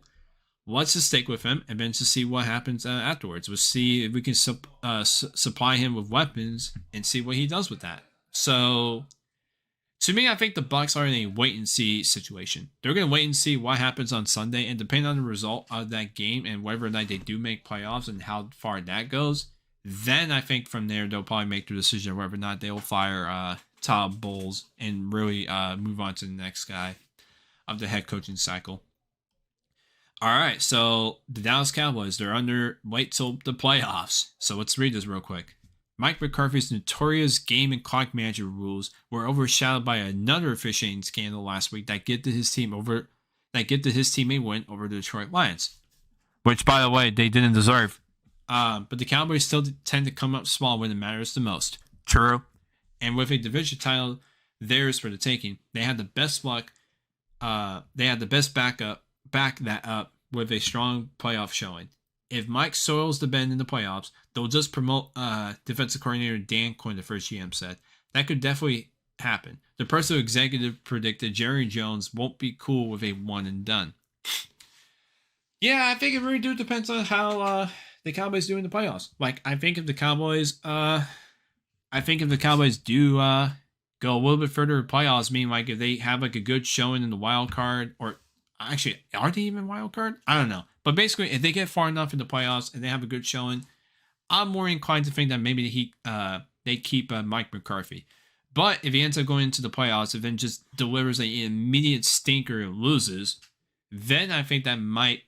let's just stick with him and then to see what happens afterwards. We'll see if we can supply him with weapons and see what he does with that. So to me, I think the Bucs are in a wait and see situation. They're going to wait and see what happens on Sunday, and depending on the result of that game and whether or not they do make playoffs and how far that goes, then I think from there they'll probably make the decision whether or not they will fire Todd Bowles and really move on to the next guy of the head coaching cycle. All right, so the Dallas Cowboys, they're under wait till the playoffs. So let's read this real quick. Mike McCarthy's notorious game and clock management rules were overshadowed by another officiating scandal last week that gifted his team a win over the Detroit Lions, which, by the way, they didn't deserve. But the Cowboys still tend to come up small when it matters the most. True. And with a division title theirs for the taking, they had the best luck. They had the best back that up with a strong playoff showing. If Mike soils the bend in the playoffs, they'll just promote defensive coordinator Dan Quinn, the first GM said. That could definitely happen. The personal executive predicted Jerry Jones won't be cool with a one and done. Yeah, I think it really depends on how the Cowboys do in the playoffs. Like, I think if the Cowboys do go a little bit further in playoffs, meaning like if they have like a good showing in the wild card, or actually, are they even wild card? I don't know. But basically, if they get far enough in the playoffs and they have a good showing, I'm more inclined to think that maybe they keep Mike McCarthy. But if he ends up going into the playoffs and then just delivers an immediate stinker and loses, then I think that might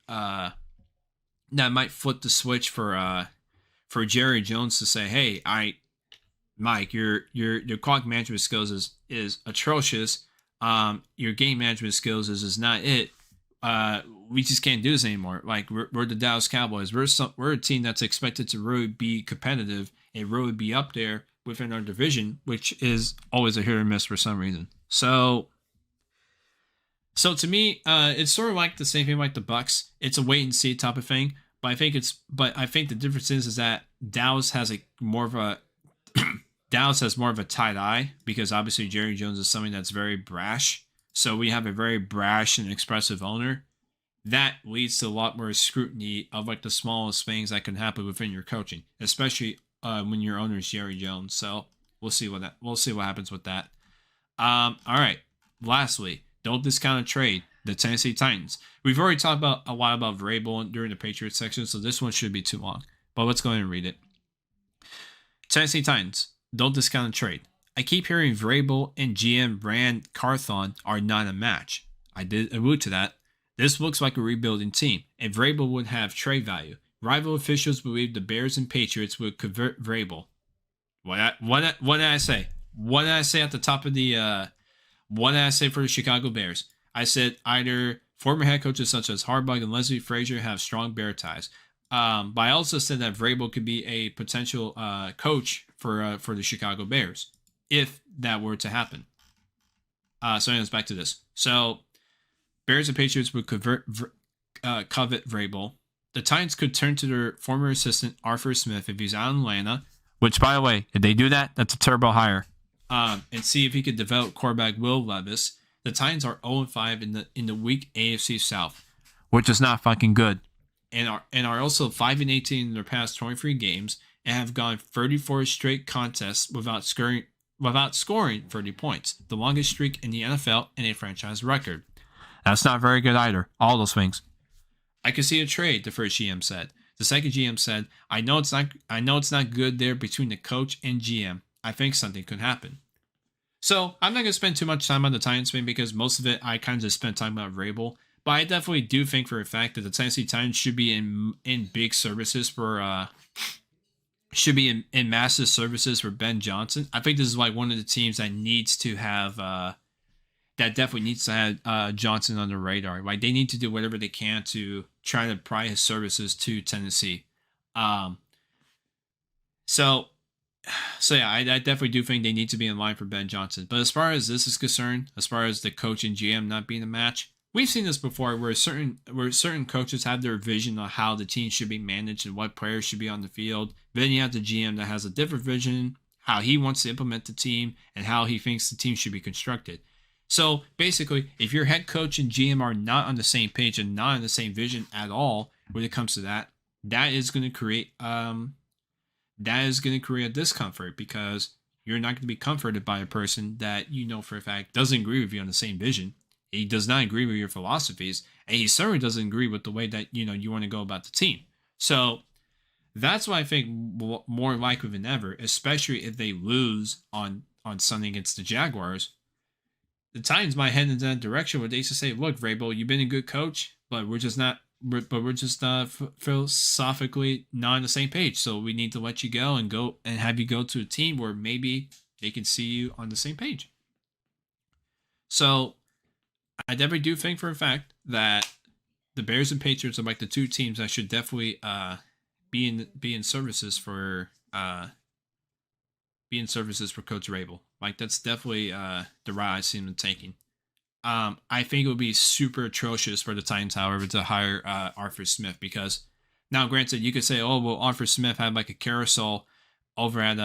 flip the switch for Jerry Jones to say, "Hey, Mike, your clock management skills is atrocious. your game management skills is not it. We just can't do this anymore. Like we're the Dallas Cowboys. We're a team that's expected to really be competitive and really be up there within our division, which is always a hit or miss for some reason. So to me, it's sort of like the same thing like the Bucks. It's a wait and see type of thing. But I think the difference is that Dallas has more of a Dallas has more of a tight eye because obviously Jerry Jones is something that's very brash. So we have a very brash and expressive owner. That leads to a lot more scrutiny of like the smallest things that can happen within your coaching, especially when your owner is Jerry Jones. So we'll see what happens with that. All right. Lastly, don't discount a trade. The Tennessee Titans. We've already talked about a lot about Vrabel during the Patriots section, so this one should be too long. But let's go ahead and read it. Tennessee Titans. Don't discount a trade. I keep hearing Vrabel and GM Rand Carthon are not a match. I did allude to that. This looks like a rebuilding team, and Vrabel would have trade value. Rival officials believe the Bears and Patriots would convert Vrabel. What did I say? What did I say at the top of the? What did I say for the Chicago Bears? I said either former head coaches such as Harbaugh and Leslie Frazier have strong Bear ties. But I also said that Vrabel could be a potential coach for the Chicago Bears if that were to happen. So anyways, back to this. So Bears and Patriots would covet Vrabel. The Titans could turn to their former assistant Arthur Smith if he's out in Atlanta. Which, by the way, if they do that, that's a turbo hire. And see if he could develop quarterback Will Levis. The Titans are 0-5 in the weak AFC South, which is not fucking good, and are also 5-18 in their past 23 games and have gone 34 straight contests without scoring 30 points, the longest streak in the NFL and a franchise record. That's not very good either. All those things. I could see a trade. The first GM said. The second GM said, "I know it's not good there between the coach and GM. I think something could happen." So I'm not going to spend too much time on the Titans thing because most of it I kind of just spent time about Vrabel. But I definitely do think for a fact that the Tennessee Titans should be in big services for in massive services for Ben Johnson. I think this is like one of the teams that needs to have that definitely needs to have Johnson on the radar. Like they need to do whatever they can to try to pry his services to Tennessee. So yeah, I definitely do think they need to be in line for Ben Johnson. But as far as this is concerned, as far as the coach and GM not being a match, we've seen this before where certain coaches have their vision of how the team should be managed and what players should be on the field. Then you have the GM that has a different vision, how he wants to implement the team, and how he thinks the team should be constructed. So basically, if your head coach and GM are not on the same page and not on the same vision at all when it comes to that, that is going to create a discomfort because you're not going to be comforted by a person that you know for a fact doesn't agree with you on the same vision. He does not agree with your philosophies, and he certainly doesn't agree with the way that you want to go about the team. So that's why I think more likely than ever, especially if they lose on Sunday against the Jaguars, the Titans might head in that direction where they just say, "Look, Vrabel, you've been a good coach, but we're just philosophically not on the same page. So we need to let you go and have you go to a team where maybe they can see you on the same page." So I definitely do think for a fact that the Bears and Patriots are like the two teams that should definitely be in services for Coach Vrabel. Like that's definitely the route I see them taking. I think it would be super atrocious for the Titans, however, to hire Arthur Smith because now, granted, you could say, "Oh, well, Arthur Smith had like a carousel over at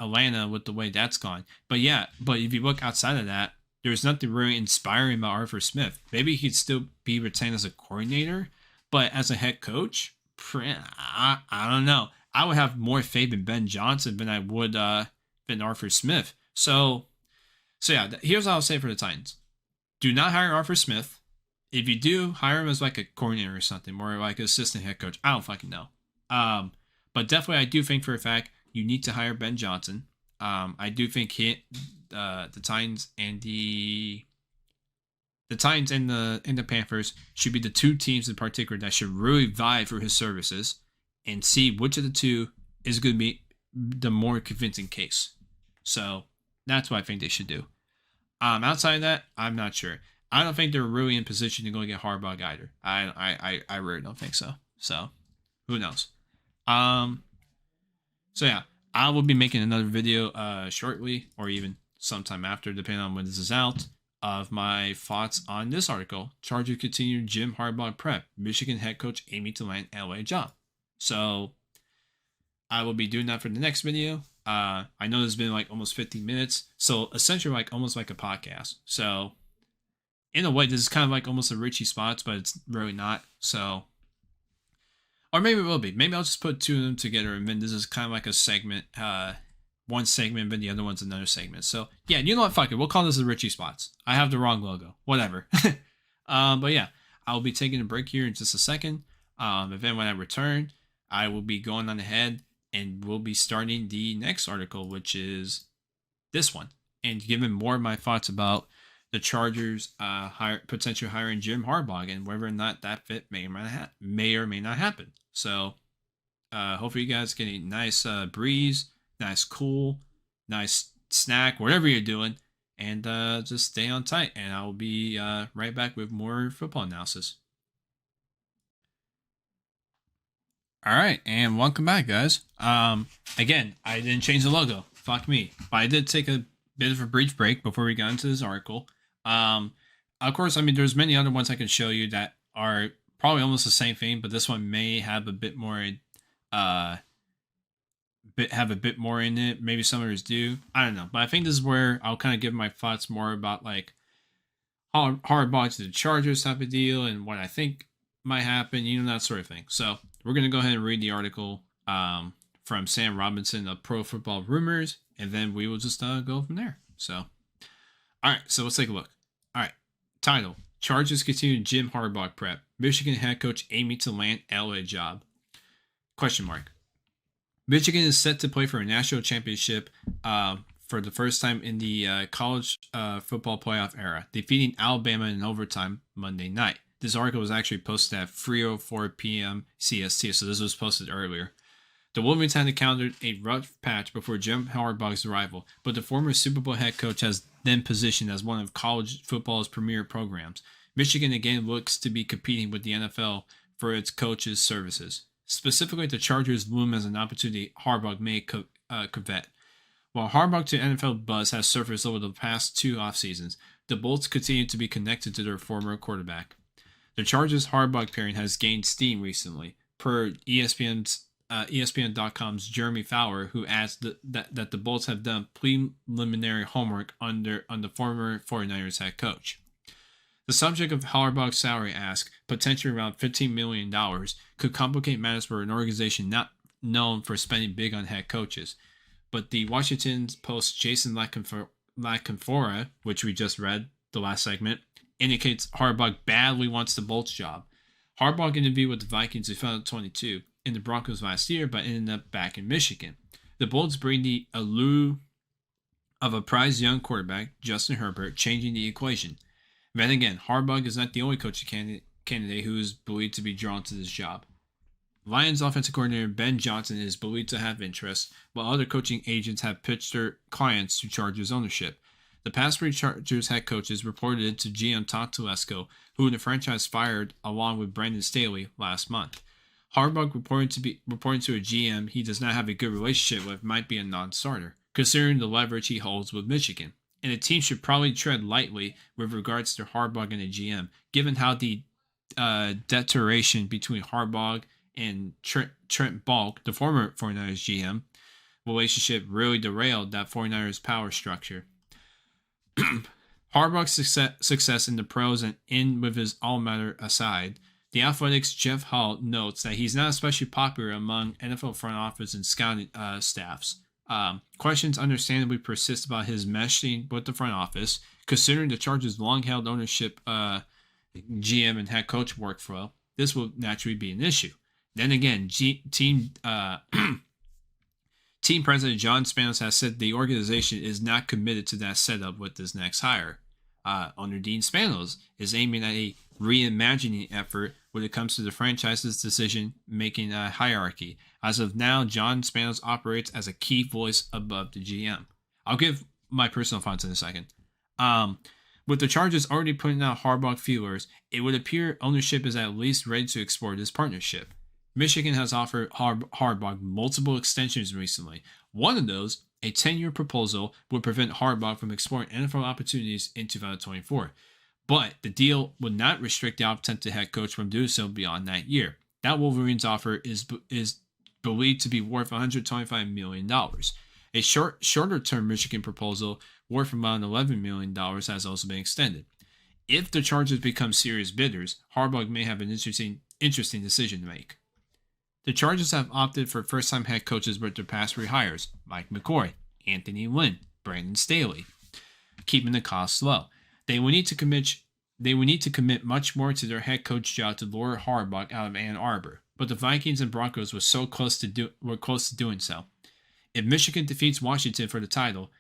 Atlanta with the way that's gone." But if you look outside of that, there's nothing really inspiring about Arthur Smith. Maybe he'd still be retained as a coordinator, but as a head coach, I don't know. I would have more faith in Ben Johnson than I would than Arthur Smith. So yeah, here's what I'll say for the Titans. Do not hire Arthur Smith. If you do, hire him as like a coordinator or something, more like an assistant head coach. I don't fucking know. But definitely, I do think for a fact you need to hire Ben Johnson. I do think the Titans and the Panthers should be the two teams in particular that should really vie for his services and see which of the two is going to be the more convincing case. So that's what I think they should do. Outside of that, I'm not sure. I don't think they're really in position to go get Harbaugh either. I really don't think so. So who knows? Um, so yeah, I will be making another video shortly, or even sometime after, depending on when this is out, of my thoughts on this article. Chargers continue Jim Harbaugh prep. Michigan head coach aiming to land LA job. So I will be doing that for the next video. I know it's been like almost 15 minutes, so essentially like almost like a podcast. So in a way, this is kind of like almost a Richie spots, but it's really not. So, or maybe it will be. Maybe I'll just put two of them together, and then this is kind of like a segment. One segment, but the other one's another segment. So yeah, you know what? Fuck it. We'll call this the Richie spots. I have the wrong logo. Whatever. But yeah, I'll be taking a break here in just a second. And then when I return, I will be going on ahead and we'll be starting the next article, which is this one, and giving more of my thoughts about the Chargers potential hiring Jim Harbaugh and whether or not that fit may or may not happen. So hopefully you guys get a nice breeze, nice cool, nice snack, whatever you're doing, and just stay on tight, and I'll be right back with more football analysis. All right, and welcome back, guys. Again, I didn't change the logo. Fuck me. But I did take a bit of a brief break before we got into this article. Of course, I mean, there's many other ones I can show you that are probably almost the same thing, but this one may have a bit more, have a bit more in it. Maybe some others do. I don't know, but I think this is where I'll kind of give my thoughts more about like Harbaugh to the Chargers type of deal and what I think might happen, that sort of thing. So we're going to go ahead and read the article from Sam Robinson of Pro Football Rumors, and then we will just go from there. So, all right, so let's take a look. All right, title: Chargers continue Jim Harbaugh prep. Michigan head coach aiming to land LA job. Question mark. Michigan is set to play for a national championship for the first time in the college football playoff era, defeating Alabama in overtime Monday night. This article was actually posted at 3:04 p.m. CST, so this was posted earlier. The Wolverines had encountered a rough patch before Jim Harbaugh's arrival, but the former Super Bowl head coach has then positioned as one of college football's premier programs. Michigan again looks to be competing with the NFL for its coaches' services. Specifically, the Chargers loom as an opportunity Harbaugh may covet. While Harbaugh to NFL buzz has surfaced over the past two off seasons, the Bolts continue to be connected to their former quarterback. The Chargers Harbaugh pairing has gained steam recently, per ESPN.com's Jeremy Fowler, who adds that the Bolts have done preliminary homework on the former 49ers head coach. The subject of Harbaugh's salary ask, potentially around $15 million, could complicate matters for an organization not known for spending big on head coaches. But the Washington Post's Jason LaCanfora, which we just read, the last segment, indicates Harbaugh badly wants the Bolts job. Harbaugh interviewed with the Vikings in 2022 in the Broncos last year, but ended up back in Michigan. The Bolts bring the allure of a prized young quarterback, Justin Herbert, changing the equation. Then again, Harbaugh is not the only coaching candidate who is believed to be drawn to this job. Lions offensive coordinator Ben Johnson is believed to have interest, while other coaching agents have pitched their clients to Chargers ownership. The past three Chargers head coaches reported to GM Tom Telesco, who the franchise fired along with Brandon Staley last month. Harbaugh reporting to a GM he does not have a good relationship with might be a non-starter, considering the leverage he holds with Michigan. And the team should probably tread lightly with regards to Harbaugh and the GM, given how the deterioration between Harbaugh and Trent Balk, the former 49ers GM, relationship really derailed that 49ers power structure. Harbaugh's success in the pros and in with his alma mater aside, the Athletic's Jeff Hall notes that he's not especially popular among NFL front office and scouting staffs. Questions understandably persist about his meshing with the front office, considering the Chargers' long-held ownership GM and head coach workflow. This will naturally be an issue. Then again, team president John Spanos has said the organization is not committed to that setup with this next hire. Owner Dean Spanos is aiming at a reimagining effort when it comes to the franchise's decision-making hierarchy. As of now, John Spanos operates as a key voice above the GM. I'll give my personal thoughts in a second. With the Chargers already putting out Harbaugh feelers, it would appear ownership is at least ready to explore this partnership. Michigan has offered Harbaugh multiple extensions recently. One of those, a 10-year proposal, would prevent Harbaugh from exploring NFL opportunities in 2024. But the deal would not restrict the offensive head coach from doing so beyond that year. That Wolverines offer is believed to be worth $125 million. A shorter-term Michigan proposal worth around $11 million has also been extended. If the Chargers become serious bidders, Harbaugh may have an interesting decision to make. The Chargers have opted for first-time head coaches with their past rehires, Mike McCoy, Anthony Lynn, Brandon Staley, keeping the costs low. They will need to commit much more to their head coach job to lure Harbaugh out of Ann Arbor, but the Vikings and Broncos were close to doing so. If Michigan defeats Washington for the title,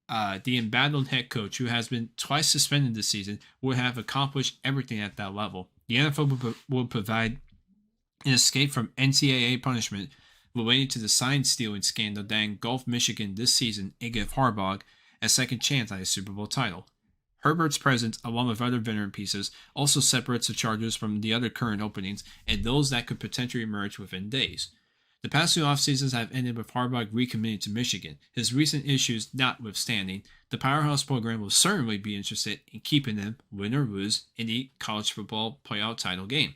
the embattled head coach, who has been twice suspended this season, will have accomplished everything at that level. The NFL will provide an escape from NCAA punishment related to the sign stealing scandal that engulfed Michigan this season and give Harbaugh a second chance at a Super Bowl title. Herbert's presence, along with other veteran pieces, also separates the Chargers from the other current openings and those that could potentially emerge within days. The past two off-seasons have ended with Harbaugh recommitting to Michigan. His recent issues notwithstanding, the powerhouse program will certainly be interested in keeping him, win or lose, in the college football playoff title game.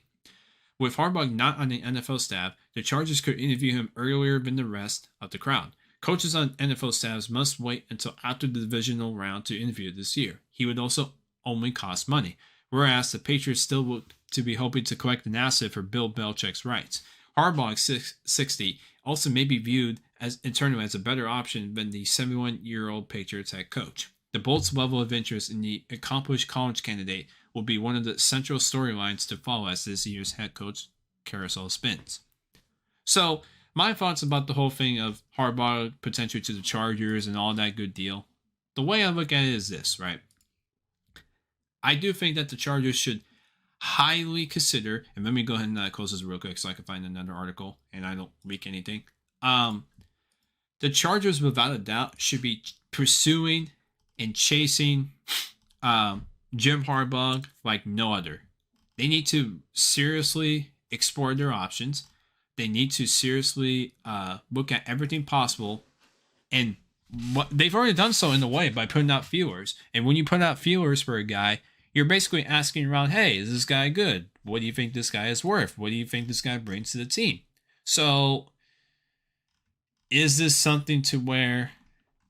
With Harbaugh not on the NFL staff, the Chargers could interview him earlier than the rest of the crowd. Coaches on NFL staffs must wait until after the divisional round to interview this year. He would also only cost money, whereas the Patriots still look to be hoping to collect an asset for Bill Belichick's rights. Harbaugh, 60, also may be viewed as internally as a better option than the 71-year-old Patriots head coach. The Bolts' level of interest in the accomplished college candidate will be one of the central storylines to follow as this year's head coach carousel spins. So, my thoughts about the whole thing of Harbaugh potentially to the Chargers and all that good deal. The way I look at it is this, right? I do think that the Chargers should highly consider, and let me go ahead and close this real quick so I can find another article and I don't leak anything. The Chargers, without a doubt, should be pursuing and chasing Jim Harbaugh like no other. They need to seriously explore their options. They need to seriously look at everything possible, and they've already done so in a way by putting out feelers. And when you put out feelers for a guy, you're basically asking around, hey, is this guy good? What do you think this guy is worth? What do you think this guy brings to the team? So, is this something to where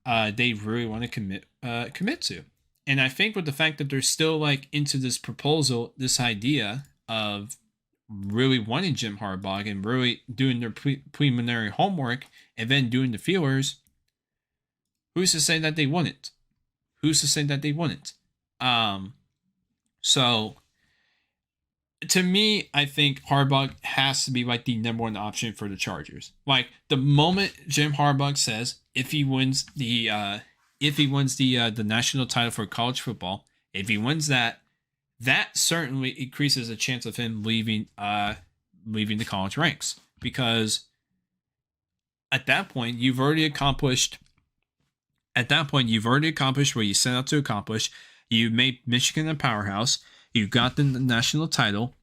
they really want to commit to? And I think with the fact that they're still like into this proposal, this idea of really wanting Jim Harbaugh and really doing their preliminary homework and then doing the feelers, who's to say that they wouldn't? Who's to say that they wouldn't? So, to me, I think Harbaugh has to be like the number one option for the Chargers. Like the moment Jim Harbaugh says if he wins the national title for college football, if he wins that certainly increases the chance of him leaving the college ranks, because at that point you've already accomplished what you set out to accomplish. You made Michigan a powerhouse. You got the national title.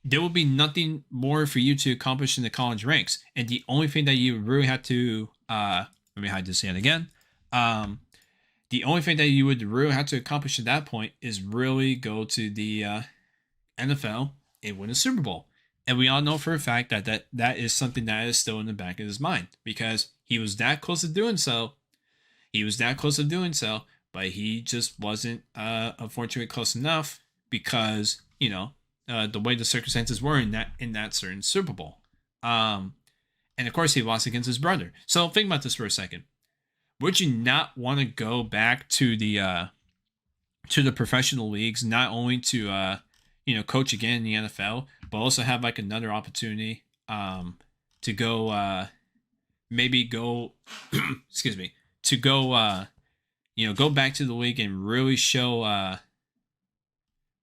There will be nothing more for you to accomplish in the college ranks. And the only thing that you really had to, let me hide this hand again. The only thing that you would really have to accomplish at that point is really go to the NFL and win a Super Bowl. And we all know for a fact that is something that is still in the back of his mind, because he was that close to doing so. But he just wasn't, unfortunately, close enough because, the way the circumstances were in that certain Super Bowl. And of course, he lost against his brother. So think about this for a second. Would you not want to go back to the professional leagues, not only to coach again in the NFL, but also have like another opportunity to go excuse me, to go go back to the league and really show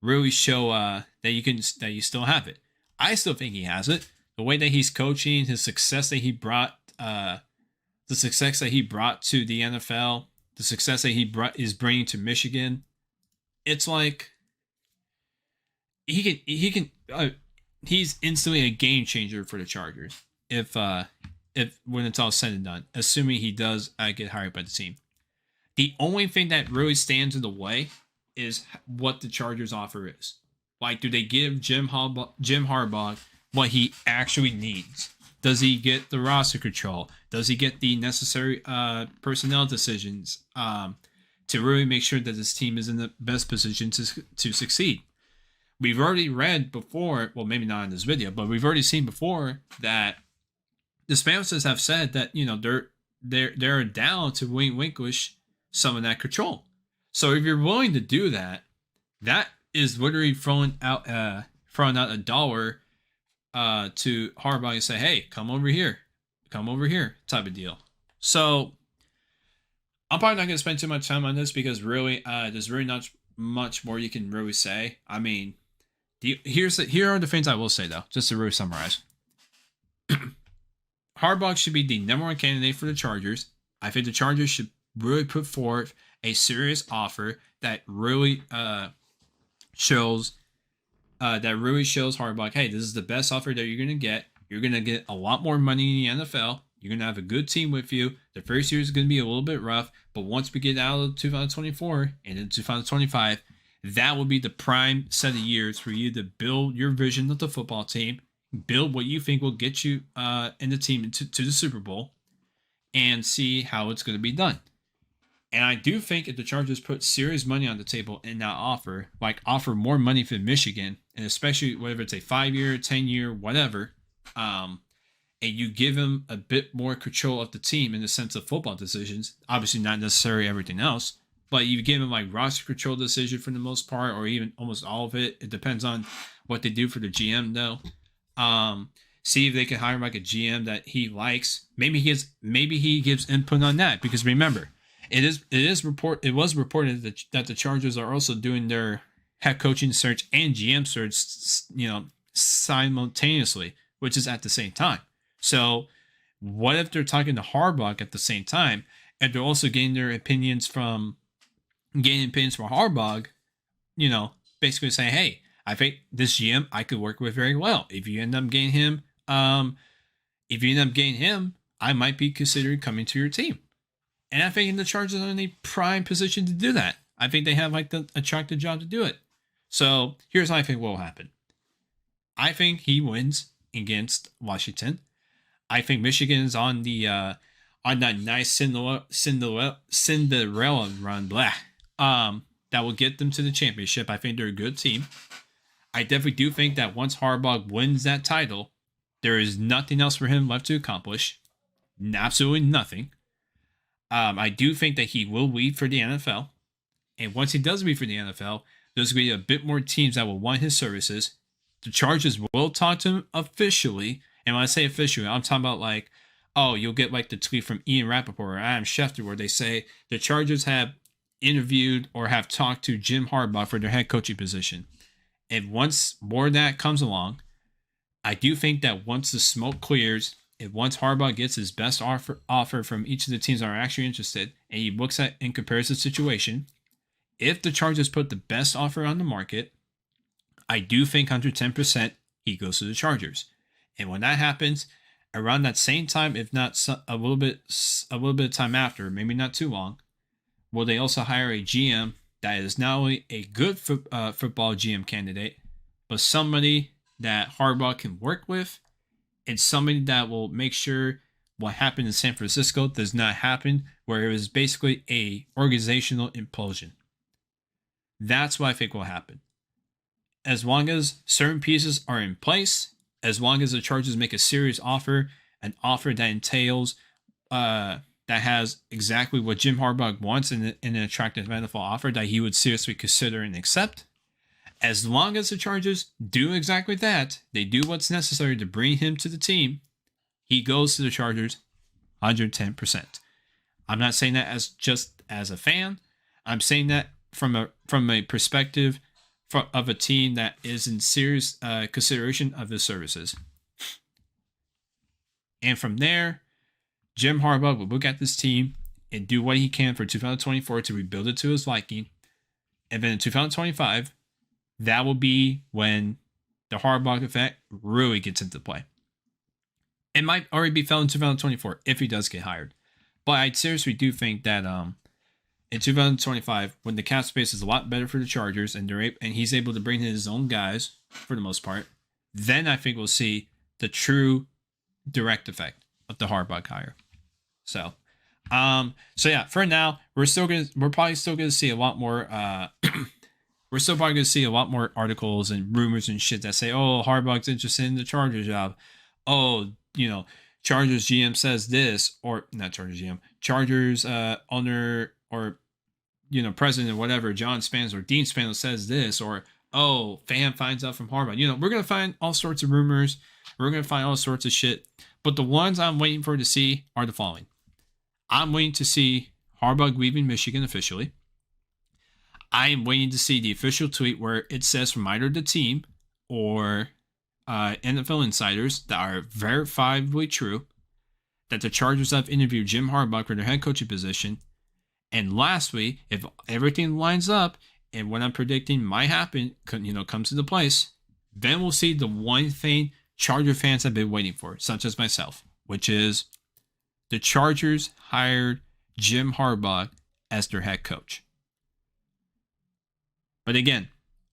that you still have it. I still think he has it. The way that he's coaching, his success that he brought, the success that he brought to the NFL, the success that he is bringing to Michigan, it's like he's instantly a game changer for the Chargers if when it's all said and done, assuming he does get hired by the team. The only thing that really stands in the way is what the Chargers offer is. Like, do they give Jim Harbaugh what he actually needs? Does he get the roster control? Does he get the necessary personnel decisions to really make sure that this team is in the best position to succeed? We've already read before, well, maybe not in this video, but we've already seen before that the Spanishes have said that they're down to relinquish some of that control. So if you're willing to do that, that is literally throwing out $1 to Harbaugh and say, hey, come over here type of deal. So I'm probably not going to spend too much time on this because really there's really not much more you can really say. I mean, here are the things I will say, though, just to really summarize. Harbaugh should be the number one candidate for the Chargers. I think the Chargers should really put forth a serious offer that really shows Harbaugh, hey, this is the best offer that you're going to get. You're going to get a lot more money in the NFL. You're going to have a good team with you. The first year is going to be a little bit rough, but once we get out of 2024 and in 2025, that will be the prime set of years for you to build your vision of the football team, build what you think will get you and the team to the Super Bowl, and see how it's going to be done. And I do think if the Chargers put serious money on the table in that offer, like offer more money for Michigan, and especially whether it's a 5-year, 10-year, whatever, and you give them a bit more control of the team in the sense of football decisions, obviously not necessarily everything else, but you give them like roster control decision for the most part, or even almost all of it. It depends on what they do for the GM, though. See if they can hire like a GM that he likes. Maybe he gives input on that, because remember, it was reported that the Chargers are also doing their head coaching search and GM search, simultaneously, which is at the same time. So what if they're talking to Harbaugh at the same time, and they're also getting opinions from Harbaugh, basically saying, hey, I think this GM I could work with very well. If you end up getting him, I might be considering coming to your team. And I think the Chargers are in a prime position to do that. I think they have like the attractive job to do it. So here's how I think will happen. I think he wins against Washington. I think Michigan's on that nice Cinderella run, that will get them to the championship. I think they're a good team. I definitely do think that once Harbaugh wins that title, there is nothing else for him left to accomplish. Absolutely nothing. I do think that he will leave for the NFL. And once he does leave for the NFL, there's going to be a bit more teams that will want his services. The Chargers will talk to him officially. And when I say officially, I'm talking about like, oh, you'll get like the tweet from Ian Rappaport or Adam Schefter where they say the Chargers have interviewed or have talked to Jim Harbaugh for their head coaching position. And once more of that comes along, I do think that once the smoke clears, if once Harbaugh gets his best offer from each of the teams that are actually interested, and he looks at and compares the situation, if the Chargers put the best offer on the market, I do think 110% he goes to the Chargers. And when that happens, around that same time, if not a little bit of time after, maybe not too long, will they also hire a GM that is not only a good football GM candidate, but somebody that Harbaugh can work with, and somebody that will make sure what happened in San Francisco does not happen, where it was basically a organizational implosion. That's what I think will happen. As long as certain pieces are in place, as long as the Chargers make a serious offer, an offer that entails, that has exactly what Jim Harbaugh wants in an attractive NFL offer that he would seriously consider and accept. As long as the Chargers do exactly that, they do what's necessary to bring him to the team, he goes to the Chargers 110%. I'm not saying that just as a fan. I'm saying that from a perspective of a team that is in serious consideration of his services. And from there, Jim Harbaugh will look at this team and do what he can for 2024 to rebuild it to his liking. And then in 2025, that will be when the Harbaugh effect really gets into play. It might already be felt in 2024 if he does get hired. But I seriously do think that in 2025, when the cap space is a lot better for the Chargers and he's able to bring in his own guys for the most part, then I think we'll see the true direct effect of the Harbaugh hire. So yeah, for now, we're probably still gonna see a lot more we're still probably gonna see a lot more articles and rumors and shit that say, oh, Harbaugh's interested in the Chargers job. Oh, Chargers GM says this, or not Chargers GM, Chargers owner or president or whatever, John Spanos or Dean Spanos says this, or oh, fan finds out from Harbaugh. We're gonna find all sorts of rumors. We're gonna find all sorts of shit. But the ones I'm waiting for to see are the following. I'm waiting to see Harbaugh leaving Michigan officially. I am waiting to see the official tweet where it says from either the team or NFL insiders that are verifiably true that the Chargers have interviewed Jim Harbaugh for their head coaching position. And lastly, if everything lines up and what I'm predicting might happen, comes into place, then we'll see the one thing Charger fans have been waiting for, such as myself, which is the Chargers hired Jim Harbaugh as their head coach. But again,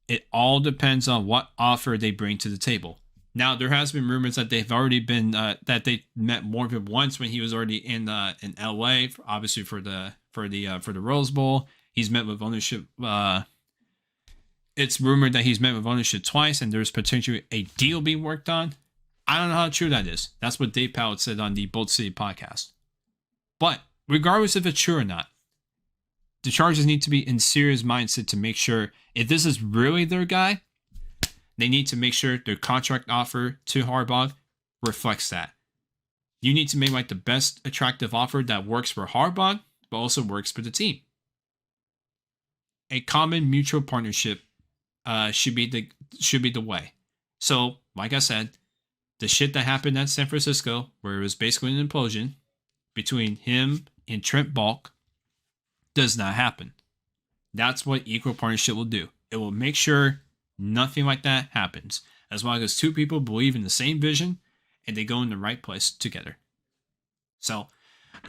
it all depends on what offer they bring to the table. Now, there has been rumors that they've already been that they met Morgan once when he was already in LA, obviously for the Rose Bowl. He's met with ownership. It's rumored that he's met with ownership twice, and there's potentially a deal being worked on. I don't know how true that is. That's what Dave Powell said on the Bold City podcast. But regardless if it's true or not, the Chargers need to be in serious mindset to make sure if this is really their guy, they need to make sure their contract offer to Harbaugh reflects that. You need to make the best attractive offer that works for Harbaugh, but also works for the team. A common mutual partnership should be the way. So, like I said, the shit that happened at San Francisco, where it was basically an implosion between him and Trent Balk, does not happen. That's what equal partnership will do. It will make sure nothing like that happens, as long as two people believe in the same vision and they go in the right place together. So,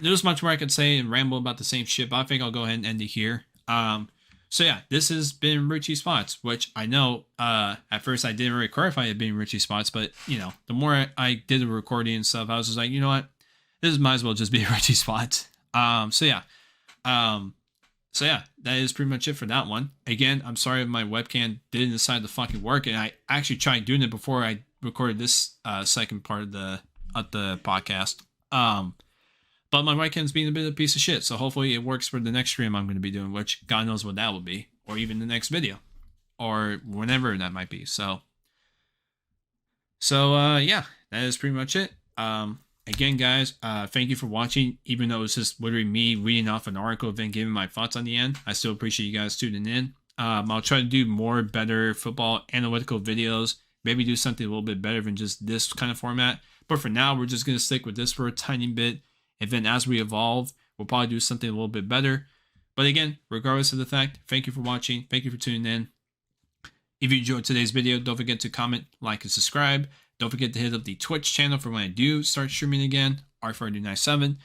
there's much more I could say and ramble about the same shit, but I think I'll go ahead and end it here. So yeah, this has been Richie Spots, which I know at first I didn't really clarify it being Richie Spots, but the more I did the recording and stuff, I was just like, you know what, this might as well just be Richie Spots. So yeah, that is pretty much it for that one. Again, I'm sorry if my webcam didn't decide to fucking work, and I actually tried doing it before I recorded this second part of the podcast. But my webcam's being a bit of a piece of shit, so hopefully it works for the next stream I'm going to be doing, which God knows what that will be, or even the next video, or whenever that might be. So yeah, that is pretty much it. Again, guys, thank you for watching. Even though it's just literally me reading off an article and then giving my thoughts on the end, I still appreciate you guys tuning in. I'll try to do more better football analytical videos. Maybe do something a little bit better than just this kind of format. But for now, we're just going to stick with this for a tiny bit. And then as we evolve, we'll probably do something a little bit better. But again, regardless of the fact, thank you for watching. Thank you for tuning in. If you enjoyed today's video, don't forget to comment, like, and subscribe. Don't forget to hit up the Twitch channel for when I do start streaming again, R3097.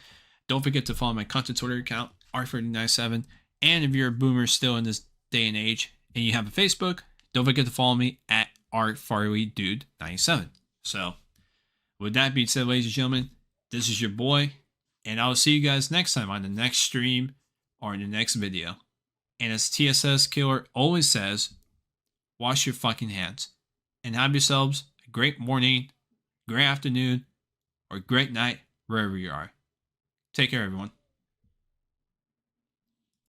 Don't forget to follow my content Twitter account, R3097. And if you're a boomer still in this day and age and you have a Facebook, don't forget to follow me at RFarleyDude97. So, with that being said, ladies and gentlemen, this is your boy. And I'll see you guys next time on the next stream or in the next video. And as TSS Killer always says, wash your fucking hands. And have yourselves a great morning, great afternoon, or great night, wherever you are. Take care, everyone.